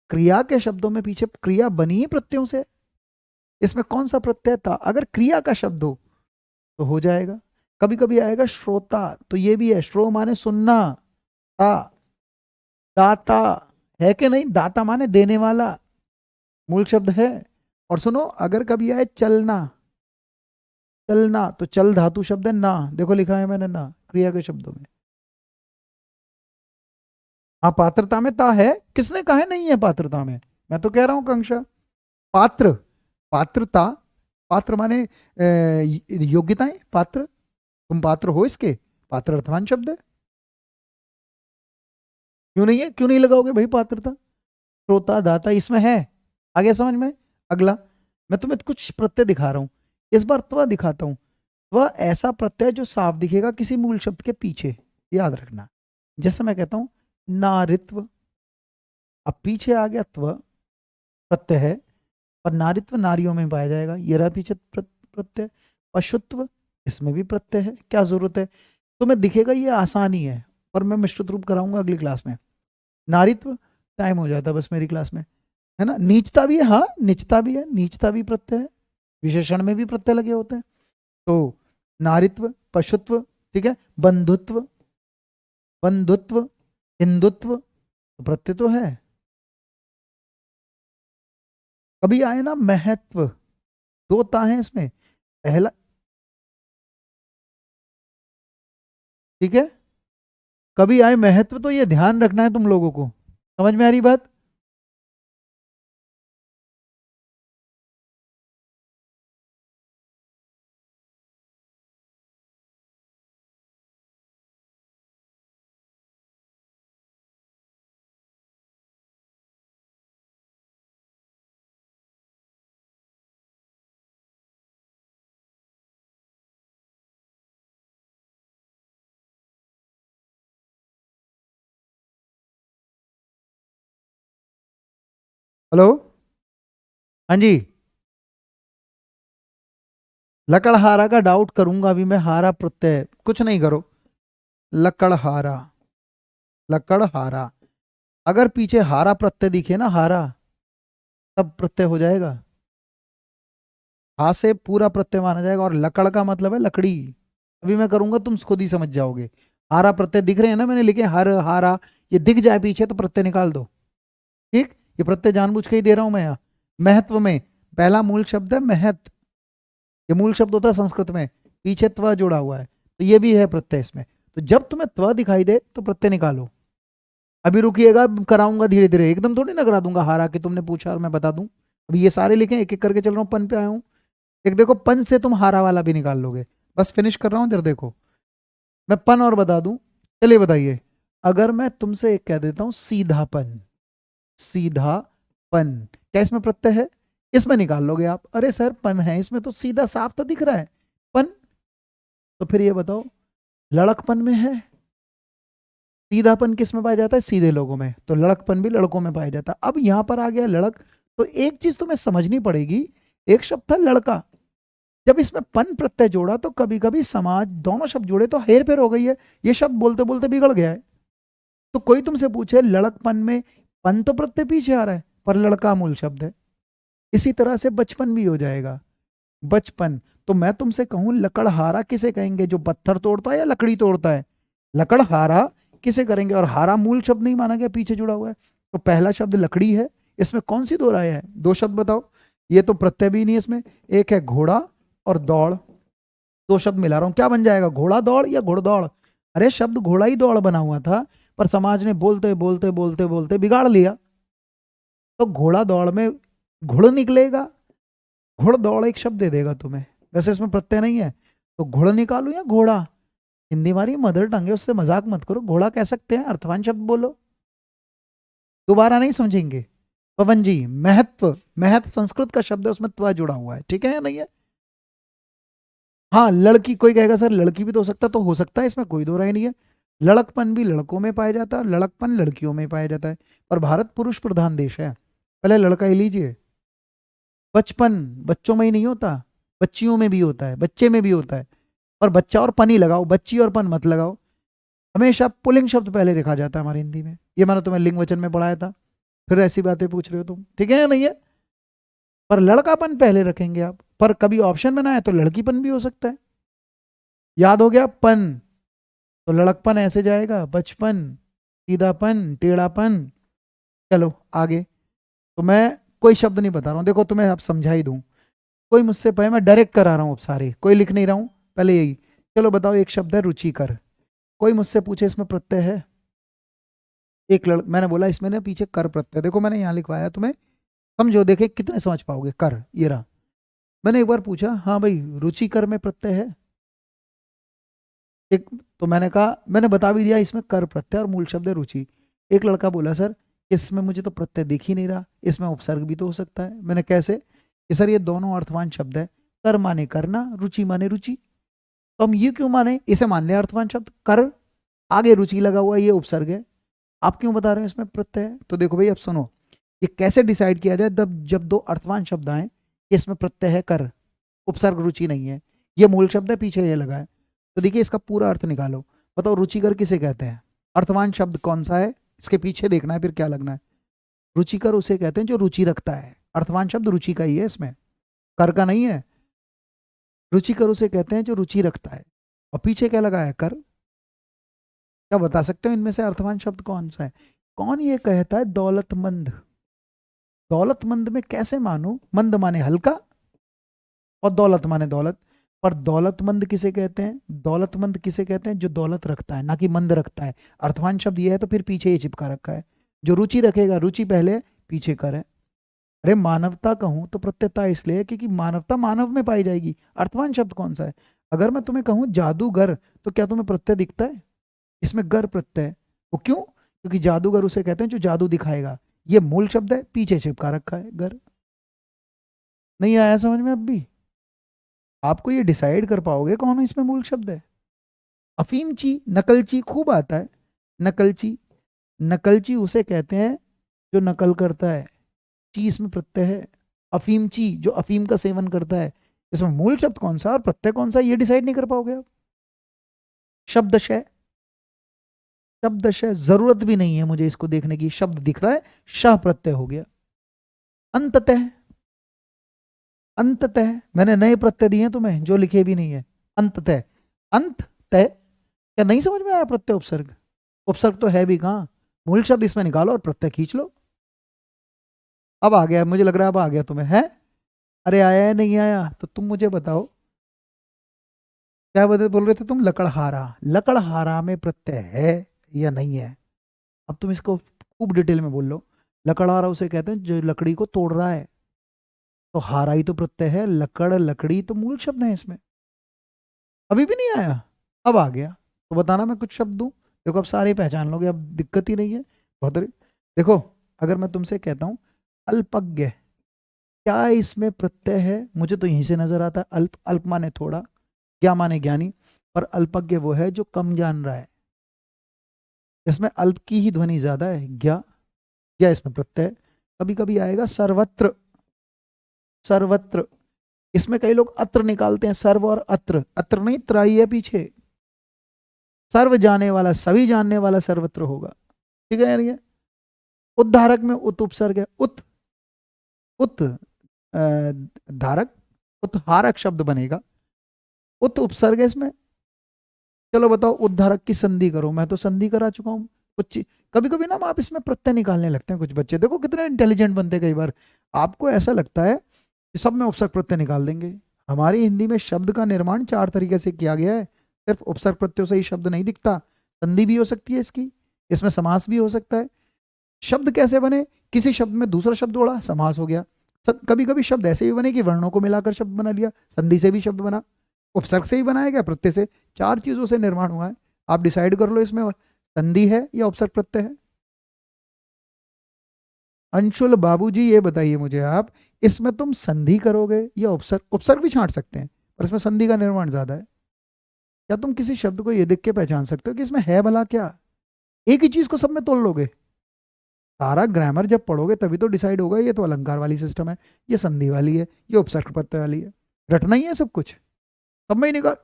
क्रिया के शब्दों में पीछे क्रिया बनी है प्रत्ययों से। इसमें कौन सा प्रत्यय था? अगर क्रिया का शब्द हो तो हो जाएगा। कभी कभी आएगा श्रोता, तो ये भी है, श्रो माने सुनना, ता, दाता, है कि नहीं? दाता माने देने वाला, मूल शब्द है। और सुनो, अगर कभी आए चलना, चलना, तो चल धातु शब्द है ना, देखो लिखा है मैंने ना, क्रिया के शब्दों में। हाँ, पात्रता में ता है, किसने कहा है नहीं है पात्रता में? मैं तो कह रहा हूं कंक्षा, पात्र, पात्रता, पात्र माने योग्यताएं, पात्र, तुम पात्र हो इसके, पात्र अर्थवान शब्द है। क्यों नहीं है? क्यों नहीं लगाओगे भाई पात्रता? श्रोता, दाता, इसमें है। आगे समझ में? अगला, मैं तुम्हें कुछ प्रत्यय दिखा रहा हूं, इस बार त्व दिखाता हूं। वह ऐसा प्रत्यय जो साफ दिखेगा किसी मूल शब्द के पीछे, याद रखना। जैसे मैं कहता हूं नारित्व, अब पीछे आ गया त्व, प्रत्यय है, और नारित्व नारियों में पाया जाएगा, ये रहा पीछे प्रत्यय। पशुत्व, इसमें भी प्रत्यय है, क्या जरूरत है? तुम्हें दिखेगा ये आसानी है, पर मैं मिश्रित रूप कराऊंगा अगली क्लास में। नारित्व, टाइम हो जाता है बस मेरी क्लास में, है ना? नीचता भी है, हाँ नीचता भी है, नीचता भी प्रत्यय है, विशेषण में भी प्रत्यय लगे होते हैं। तो नारित्व, पशुत्व, ठीक है, बंधुत्व, बंधुत्व, हिंदुत्व, तो प्रत्यय तो है। कभी आए ना महत्व, दो ता है इसमें, पहला, ठीक है, कभी आए महत्व, तो ये ध्यान रखना है तुम लोगों को। समझ में आ रही बात? हेलो, हाँ जी। लकड़हारा का डाउट करूंगा अभी मैं, हारा प्रत्यय कुछ नहीं करो। लकड़हारा, लकड़हारा, अगर पीछे हारा प्रत्यय दिखे ना, हारा, तब प्रत्यय हो जाएगा। हा से पूरा प्रत्यय माना जाएगा, और लकड़ का मतलब है लकड़ी। अभी मैं करूंगा तुम खुद ही समझ जाओगे। हारा प्रत्यय दिख रहे हैं ना, मैंने लिखे हर हारा, ये दिख जाए पीछे तो प्रत्यय निकाल दो। ठीक, ये प्रत्यय जानबूझ के ही दे रहा हूं मैं यहाँ। महत्व में पहला मूल शब्द है महत, ये मूल शब्द होता है संस्कृत में, पीछे त्व जुड़ा हुआ है, तो ये भी है प्रत्यय इसमें। तो जब तुम्हें त्व दिखाई दे तो प्रत्यय निकालो। अभी रुकिएगा, कराऊंगा धीरे धीरे, एकदम थोड़ी ना करा दूंगा हारा कि तुमने पूछा और मैं बता दूं। अभी ये सारे लिखे, एक एक करके चल रहा हूँ, पन पे आया हूँ। एक देखो, पन से तुम हारा वाला भी निकाल लोगे। बस फिनिश कर रहा हूँ, इधर देखो। मैं पन और बता दूं, चलिए बताइए। अगर मैं तुमसे एक कह देता हूं सीधापन, सीधापन, क्या इसमें प्रत्यय है? इसमें निकाल लोगे आप, अरे सर पन है इसमें तो, सीधा साफ तो दिख रहा है पन। तो फिर ये बताओ, लड़कपन में है? सीधापन किस में पाया जाता है? सीधे लोगों में, तो लड़कपन भी लड़कों में पाया जाता है। अब यहां पर आ गया लड़क, तो एक चीज तुम्हें समझनी पड़ेगी, एक शब्द था लड़का, जब इसमें पन प्रत्यय जोड़ा तो कभी कभी समाज दोनों शब्द जोड़े तो हेर फेर हो गई है, ये शब्द बोलते बोलते बिगड़ गया है। तो कोई तुमसे पूछे लड़कपन में, पन तो प्रत्यय पीछे आ रहा है पर लड़का मूल शब्द है। इसी तरह से बचपन भी हो जाएगा, बचपन। तो मैं तुमसे कहूं लकड़हारा किसे कहेंगे? जो पत्थर तोड़ता है या लकड़ी तोड़ता है? लकड़हारा किसे करेंगे? और हारा मूल शब्द नहीं माना गया, पीछे जुड़ा हुआ है। तो पहला शब्द लकड़ी है, इसमें कौन सी दो राय है? दो शब्द बताओ। ये तो प्रत्यय भी नहीं है इसमें, एक है घोड़ा और दौड़, दो शब्द मिला रहा हूं, क्या बन जाएगा? घोड़ा दौड़ या घुड़दौड़? अरे शब्द घोड़ा ही दौड़ बना हुआ था, पर समाज ने बोलते बोलते बोलते बोलते बिगाड़ लिया। तो घोड़ा दौड़ में घुड़ निकलेगा, घुड़ दौड़ एक शब्द दे देगा तुम्हें, वैसे इसमें प्रत्यय नहीं है। तो घुड़ निकालू या घोड़ा? हिंदी हमारी मदर टंग है, उससे मजाक मत करो, घोड़ा कह सकते हैं, अर्थवान शब्द बोलो, दोबारा नहीं समझेंगे। पवन जी, महत्व, महत्व संस्कृत का शब्द है, उसमें त्व जुड़ा हुआ है, ठीक है या नहीं है? हाँ लड़की, कोई कहेगा सर लड़की भी तो हो सकता, तो हो सकता है, इसमें कोई दो राय नहीं है। लड़कपन भी लड़कों में पाया जाता है, लड़कपन लड़कियों में पाया जाता है। पर भारत पुरुष प्रधान देश है, पहले लड़का ही लीजिए। बचपन बच्चों में ही नहीं होता, बच्चियों में भी होता है, बच्चे में भी होता है। और बच्चा और पन ही लगाओ, बच्ची और पन मत लगाओ। हमेशा पुल्लिंग शब्द पहले लिखा जाता है हमारी हिंदी में, ये मैंने तुम्हें लिंग वचन में पढ़ाया था, फिर ऐसी बातें पूछ रहे हो तुम, ठीक है या नहीं है? पर लड़कापन पहले रखेंगे आप, पर कभी ऑप्शन बनाए तो लड़कीपन भी हो सकता है। याद हो गया पन, तो लड़कपन ऐसे जाएगा, बचपन, सीधापन, टेढ़ापन। चलो आगे। तो मैं कोई शब्द नहीं बता रहा हूँ, देखो तुम्हें अब समझा ही दूं। कोई मुझसे पहले, मैं डायरेक्ट करा रहा हूँ अब सारे, कोई लिख नहीं रहा हूँ, पहले यही। चलो बताओ, एक शब्द है रुचिकर, कोई मुझसे पूछे इसमें प्रत्यय है? एक मैंने बोला इसमें ना पीछे कर प्रत्यय, देखो मैंने यहाँ लिखवाया, तुम्हें समझो, देखे कितने समझ पाओगे। कर, ये रहा। मैंने एक बार पूछा, हाँ भाई रुचिकर में प्रत्यय है? एक, तो मैंने कहा, मैंने बता भी दिया इसमें कर प्रत्यय और मूल शब्द है रुचि। एक लड़का बोला सर इसमें मुझे तो प्रत्यय दिख ही नहीं रहा, इसमें उपसर्ग भी तो हो सकता है। मैंने कैसे? कि सर ये दोनों अर्थवान शब्द है, कर माने करना, रुचि माने रुचि, तो हम ये क्यों माने, इसे मान ले अर्थवान शब्द, कर आगे रुचि लगा हुआ है, ये उपसर्ग है, आप क्यों बता रहे हैं इसमें प्रत्यय है? तो देखो भाई अब सुनो, ये कैसे डिसाइड किया जाए, जब जब दो अर्थवान शब्द आए, इसमें प्रत्यय है कर, उपसर्ग रुचि नहीं है, ये मूल शब्द है, पीछे ये लगा है, तो देखिए इसका पूरा अर्थ निकालो। बताओ रुचिकर किसे कहते हैं? अर्थवान शब्द कौन सा है, इसके पीछे देखना है, फिर क्या लगना है। रुचिकर उसे कहते हैं जो रुचि रखता है, अर्थवान शब्द रुचि का ही है इसमें, कर का नहीं है। रुचिकर उसे कहते हैं जो रुचि रखता है, और पीछे क्या लगा है? कर। क्या बता सकते हो इनमें से अर्थवान शब्द कौन सा है? कौन ये कहता है दौलतमंद? दौलतमंद में कैसे मानो, मंद माने हल्का और दौलत माने दौलत, पर दौलतमंद किसे कहते हैं? दौलतमंद किसे कहते हैं? जो दौलत रखता है, ना कि मंद रखता है। अर्थवान शब्द ये है, तो फिर पीछे ये चिपका रखा है, जो रुचि रखेगा, रुचि पहले पीछे कर है। अरे मानवता कहूं तो प्रत्ययता इसलिए क्योंकि मानवता मानव में पाई जाएगी। अर्थवान शब्द कौन सा है? अगर मैं तुम्हें कहूं जादूगर, तो क्या तुम्हें प्रत्यय दिखता है? इसमें गर प्रत्यय है। वो क्यों? क्योंकि जादूगर उसे कहते हैं जो जादू दिखाएगा, ये मूल शब्द है, पीछे चिपका रखा है गर। नहीं आया समझ में अब भी? आपको ये डिसाइड कर पाओगे कौन इसमें मूल शब्द है? अफीमची, नकलची खूब आता है, नकलची, नकलची उसे कहते हैं जो नकल करता है, ची इसमें प्रत्यय है। अफीम ची, जो अफीम का सेवन करता है, इसमें मूल शब्द कौन सा और प्रत्यय कौन सा, ये डिसाइड नहीं कर पाओगे आप। शब्दशय, शब्दशय जरूरत भी नहीं है मुझे इसको देखने की, शब्द दिख रहा है, शाह प्रत्यय हो गया। अंततः, अंततः मैंने नए प्रत्यय दिए तुम्हें जो लिखे भी नहीं है। अंततः, अंत तय, क्या नहीं समझ में आया प्रत्यय उपसर्ग? उपसर्ग तो है भी कहाँ, मूल शब्द इसमें निकालो और प्रत्यय खींच लो। अब आ गया, मुझे लग रहा है अब आ गया तुम्हें, है? अरे आया है नहीं आया तो तुम मुझे बताओ, क्या बोल रहे थे तुम? लकड़हारा, लकड़हारा में प्रत्यय है या नहीं है? अब तुम इसको खूब डिटेल में बोल लो। लकड़हारा उसे कहते हैं जो लकड़ी को तोड़ रहा है, तो हारा ही तो प्रत्यय है, लकड़ लकड़ी तो मूल शब्द है इसमें। अभी भी नहीं आया? अब आ गया तो बताना, मैं कुछ शब्द दूं, देखो अब सारे पहचान लोगे, अब दिक्कत ही नहीं है। बहुत देखो, अगर मैं तुमसे कहता हूं अल्पज्ञ, क्या इसमें प्रत्यय है? मुझे तो यहीं से नजर आता है। अल्प, अल्प माने थोड़ा, ज्ञा माने ज्ञानी, और अल्पज्ञ वो है जो कम जान रहा है। इसमें अल्प की ही ध्वनि ज्यादा है, ज्ञा, ज्ञा इसमें प्रत्यय। कभी कभी आएगा सर्वत्र, सर्वत्र, इसमें कई लोग अत्र निकालते हैं, सर्व और अत्र, अत्र नहीं त्राई है पीछे, सर्व जाने वाला, सभी जानने वाला सर्वत्र होगा, ठीक है यार। ये उद्धारक में उत उपसर्ग है, उत, उत धारक, उत्हारक शब्द बनेगा, उत उपसर्ग है इसमें। चलो बताओ, उद्धारक की संधि करो, मैं तो संधि करा चुका हूं कुछ। कभी कभी ना आप इसमें प्रत्यय निकालने लगते हैं कुछ बच्चे, देखो कितने इंटेलिजेंट बनते हैं। कई बार आपको ऐसा लगता है कि सब में उपसर्ग प्रत्यय निकाल देंगे। हमारी हिंदी में शब्द का निर्माण 4 तरीके से किया गया है, सिर्फ उपसर्ग प्रत्ययों से ही शब्द नहीं दिखता, संधि भी हो सकती है इसकी, इसमें समास भी हो सकता है। शब्द कैसे बने? किसी शब्द में दूसरा शब्द जोड़ा, समास हो गया। कभी कभी शब्द ऐसे भी बने कि वर्णों को मिलाकर शब्द बना लिया, संधि से भी शब्द बना, उपसर्ग से ही बनाया गया, प्रत्यय से, 4 चीजों से निर्माण हुआ है। आप डिसाइड कर लो इसमें संधि है या उपसर्ग प्रत्यय है। अंशुल बाबूजी ये बताइए मुझे आप, इसमें तुम संधि करोगे या उपसर्ग? उपसर्ग भी छांट सकते हैं पर इसमें संधि का निर्माण ज्यादा है। क्या तुम किसी शब्द को ये देख के पहचान सकते हो कि इसमें है भला क्या? एक ही चीज को सब में तोड़ लोगे? सारा ग्रामर जब पढ़ोगे तभी तो डिसाइड होगा, ये तो अलंकार वाली सिस्टम है, ये संधि वाली है, ये उपसर्ग प्रत्यय वाली है। रटना ही है सब कुछ, सब में ही निकाल।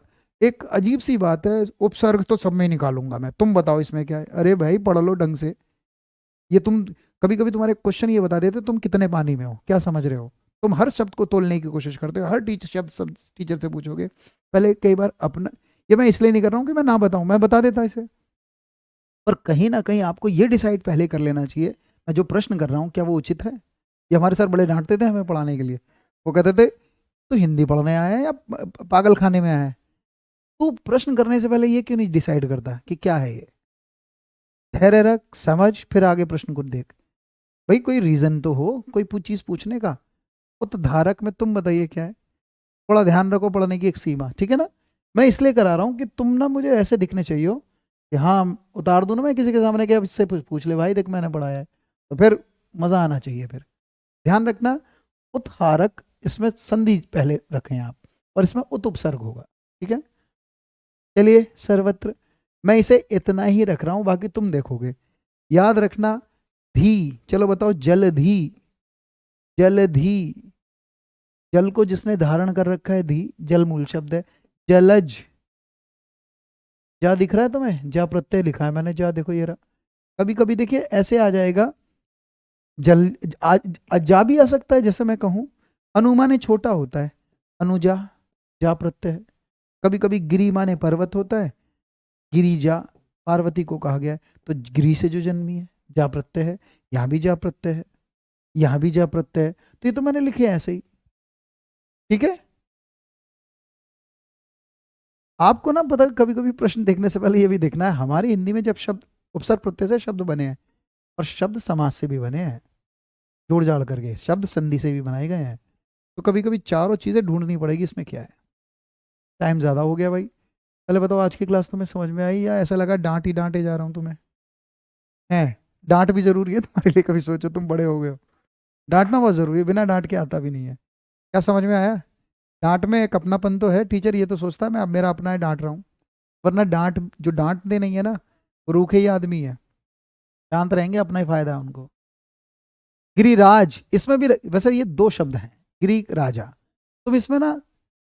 एक अजीब सी बात है, उपसर्ग तो सब में ही निकालूंगा मैं, तुम बताओ इसमें क्या है? अरे भाई पढ़ लो ढंग से। ये तुम, कभी कभी तुम्हारे क्वेश्चन ये बता देते तुम कितने पानी में हो, क्या समझ रहे हो? तुम हर शब्द को तोलने की कोशिश करते हो, हर टीचर शब्द सब टीचर से पूछोगे। पहले कई बार अपना, ये मैं इसलिए नहीं कर रहा हूँ कि मैं ना बताऊं, मैं बता देता इसे, पर कहीं ना कहीं आपको ये डिसाइड पहले कर लेना चाहिए, मैं जो प्रश्न कर रहा हूँ क्या वो उचित है। ये हमारे सर बड़े डांटते थे हमें पढ़ाने के लिए, वो कहते थे तू हिंदी पढ़ने आया है या पागल खाने में आया है? तू प्रश्न करने से पहले ये क्यों नहीं डिसाइड करता कि क्या है ये? धैर्य रख, समझ, फिर आगे प्रश्न को देख। भाई कोई रीजन तो हो, कोई चीज पूछने का। उत्धारक में तुम बताइए क्या है? थोड़ा ध्यान रखो, पढ़ने की एक सीमा, ठीक है ना? मैं इसलिए करा रहा हूँ कि तुम ना मुझे ऐसे दिखने चाहिए हो कि हाँ उतार दूं ना मैं किसी के सामने, क्या इससे पूछ ले भाई देख मैंने पढ़ाया है, तो फिर मजा आना चाहिए। फिर ध्यान रखना, उत्हारक, इसमें संधि पहले रखें आप, और इसमें उत उपसर्ग होगा, ठीक है? चलिए सर्वत्र, मैं इसे इतना ही रख रहा हूं, बाकी तुम देखोगे। याद रखना, धी, चलो बताओ, जलधी, जलधी, जल को जिसने धारण कर रखा है, धी, जल मूल शब्द है। जलज, जा दिख रहा है तुम्हें? जा प्रत्यय लिखा है मैंने, जा देखो ये रहा। कभी कभी देखिए ऐसे आ जाएगा, जल, जा भी आ सकता है, जैसे मैं कहूं अनु माने छोटा होता है, अनुजा, जा प्रत्यय है। कभी कभी गिरी माने पर्वत होता है, गिरिजा, पार्वती को कहा गया है, तो गिरी से जो जन्मी है, जा प्रत्यय है। यहाँ भी जा प्रत्यय है, यहाँ भी जा प्रत्यय है, तो ये तो मैंने लिखे हैं ऐसे ही, ठीक है? आपको ना पता, कभी कभी प्रश्न देखने से पहले ये भी देखना है, हमारी हिंदी में जब शब्द उपसर्ग प्रत्यय से शब्द बने हैं, और शब्द समास से भी बने हैं, जोड़ जाड़ करके शब्द संधि से भी बनाए गए हैं, तो कभी कभी चारों चीजें ढूंढनी पड़ेगी, इसमें क्या है। टाइम ज्यादा हो गया भाई, पहले बताओ आज की क्लास तुम्हें समझ में आई या ऐसा लगा डांट ही डांटे जा रहा हूँ तुम्हें? है, डांट भी जरूरी है तुम्हारे लिए, कभी सोचो तुम बड़े हो गए हो, डांटना बहुत जरूरी है, बिना डांट के आता भी नहीं है। क्या समझ में आया? डांट में एक अपनापन तो है, टीचर ये तो सोचता है मैं अब मेरा अपना है डांट रहा हूँ, वरना डांट जो डांटते नहीं है ना, वो रूखे ही आदमी है, शांत रहेंगे, अपना ही फायदा है उनको। गिरिराज, इसमें भी वैसे ये दो शब्द हैं, गिरी राजा। तुम इसमें ना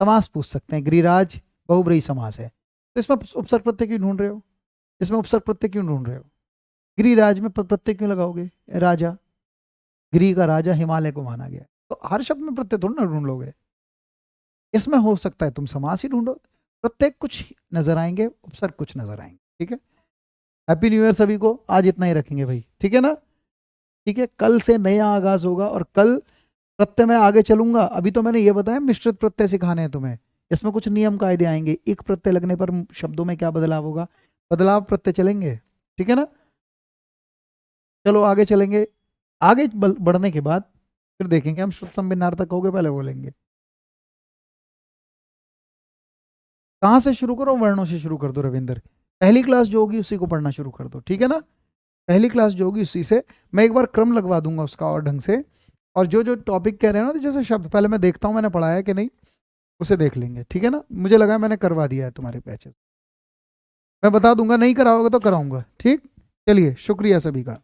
समास पूछ सकते हैं, गिरिराज बहुब्रीहि समास है, तो इसमें उपसर्ग प्रत्यय क्यों ढूंढ रहे हो, इसमें उपसर्ग प्रत्यय क्यों ढूंढ रहे हो, गिरिराज में प्रत्यय क्यों लगाओगे, राजा, गिरी का राजा हिमालय को माना गया, तो हर शब्द में प्रत्यय थोड़ा ना ढूंढ लोगे। इसमें हो सकता है तुम समास ही ढूंढो, प्रत्येक कुछ नजर आएंगे, उपसर्ग कुछ नजर आएंगे। ठीक है, हैप्पी न्यू ईयर सभी को, आज इतना ही रखेंगे भाई, ठीक है ना। ठीक है, कल से नया आगाज होगा, और कल प्रत्यय में आगे चलूंगा। अभी तो मैंने ये बताया मिश्रित प्रत्यय सिखाने हैं तुम्हें, इसमें कुछ नियम कायदे आएंगे, एक प्रत्यय लगने पर शब्दों में क्या बदलाव होगा, बदलाव प्रत्यय चलेंगे। ठीक है ना, चलो आगे चलेंगे। आगे बढ़ने के बाद फिर देखेंगे हम शुद्ध संभिन्नार्थक हो गए, पहले बोलेंगे। कहाँ से शुरू करो, वर्णों से शुरू कर दो रविंदर, पहली क्लास जो होगी उसी को पढ़ना शुरू कर दो, ठीक है ना। पहली क्लास जो होगी उसी से मैं एक बार क्रम लगवा दूंगा उसका और ढंग से, और जो जो टॉपिक कह रहे हैं ना, तो जैसे शब्द पहले मैं देखता हूँ मैंने पढ़ाया कि नहीं, उसे देख लेंगे, ठीक है ना। मुझे लगा मैंने करवा दिया है तुम्हारे पैचेस, मैं बता दूंगा, नहीं कराओगे तो कराऊंगा, ठीक। चलिए, शुक्रिया सभी का,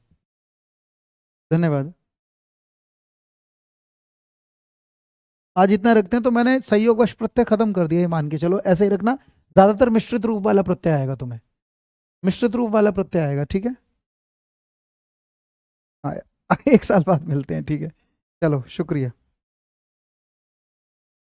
धन्यवाद। आज इतना रखते हैं, तो मैंने संयोगवश प्रत्यय खत्म कर दिया, ये मान के चलो, ऐसे ही रखना। ज्यादातर मिश्रित रूप वाला प्रत्यय आएगा तुम्हें, मिश्रित रूप वाला प्रत्यय आएगा, ठीक है। हाँ, एक साल बाद मिलते हैं, ठीक है। चलो, शुक्रिया।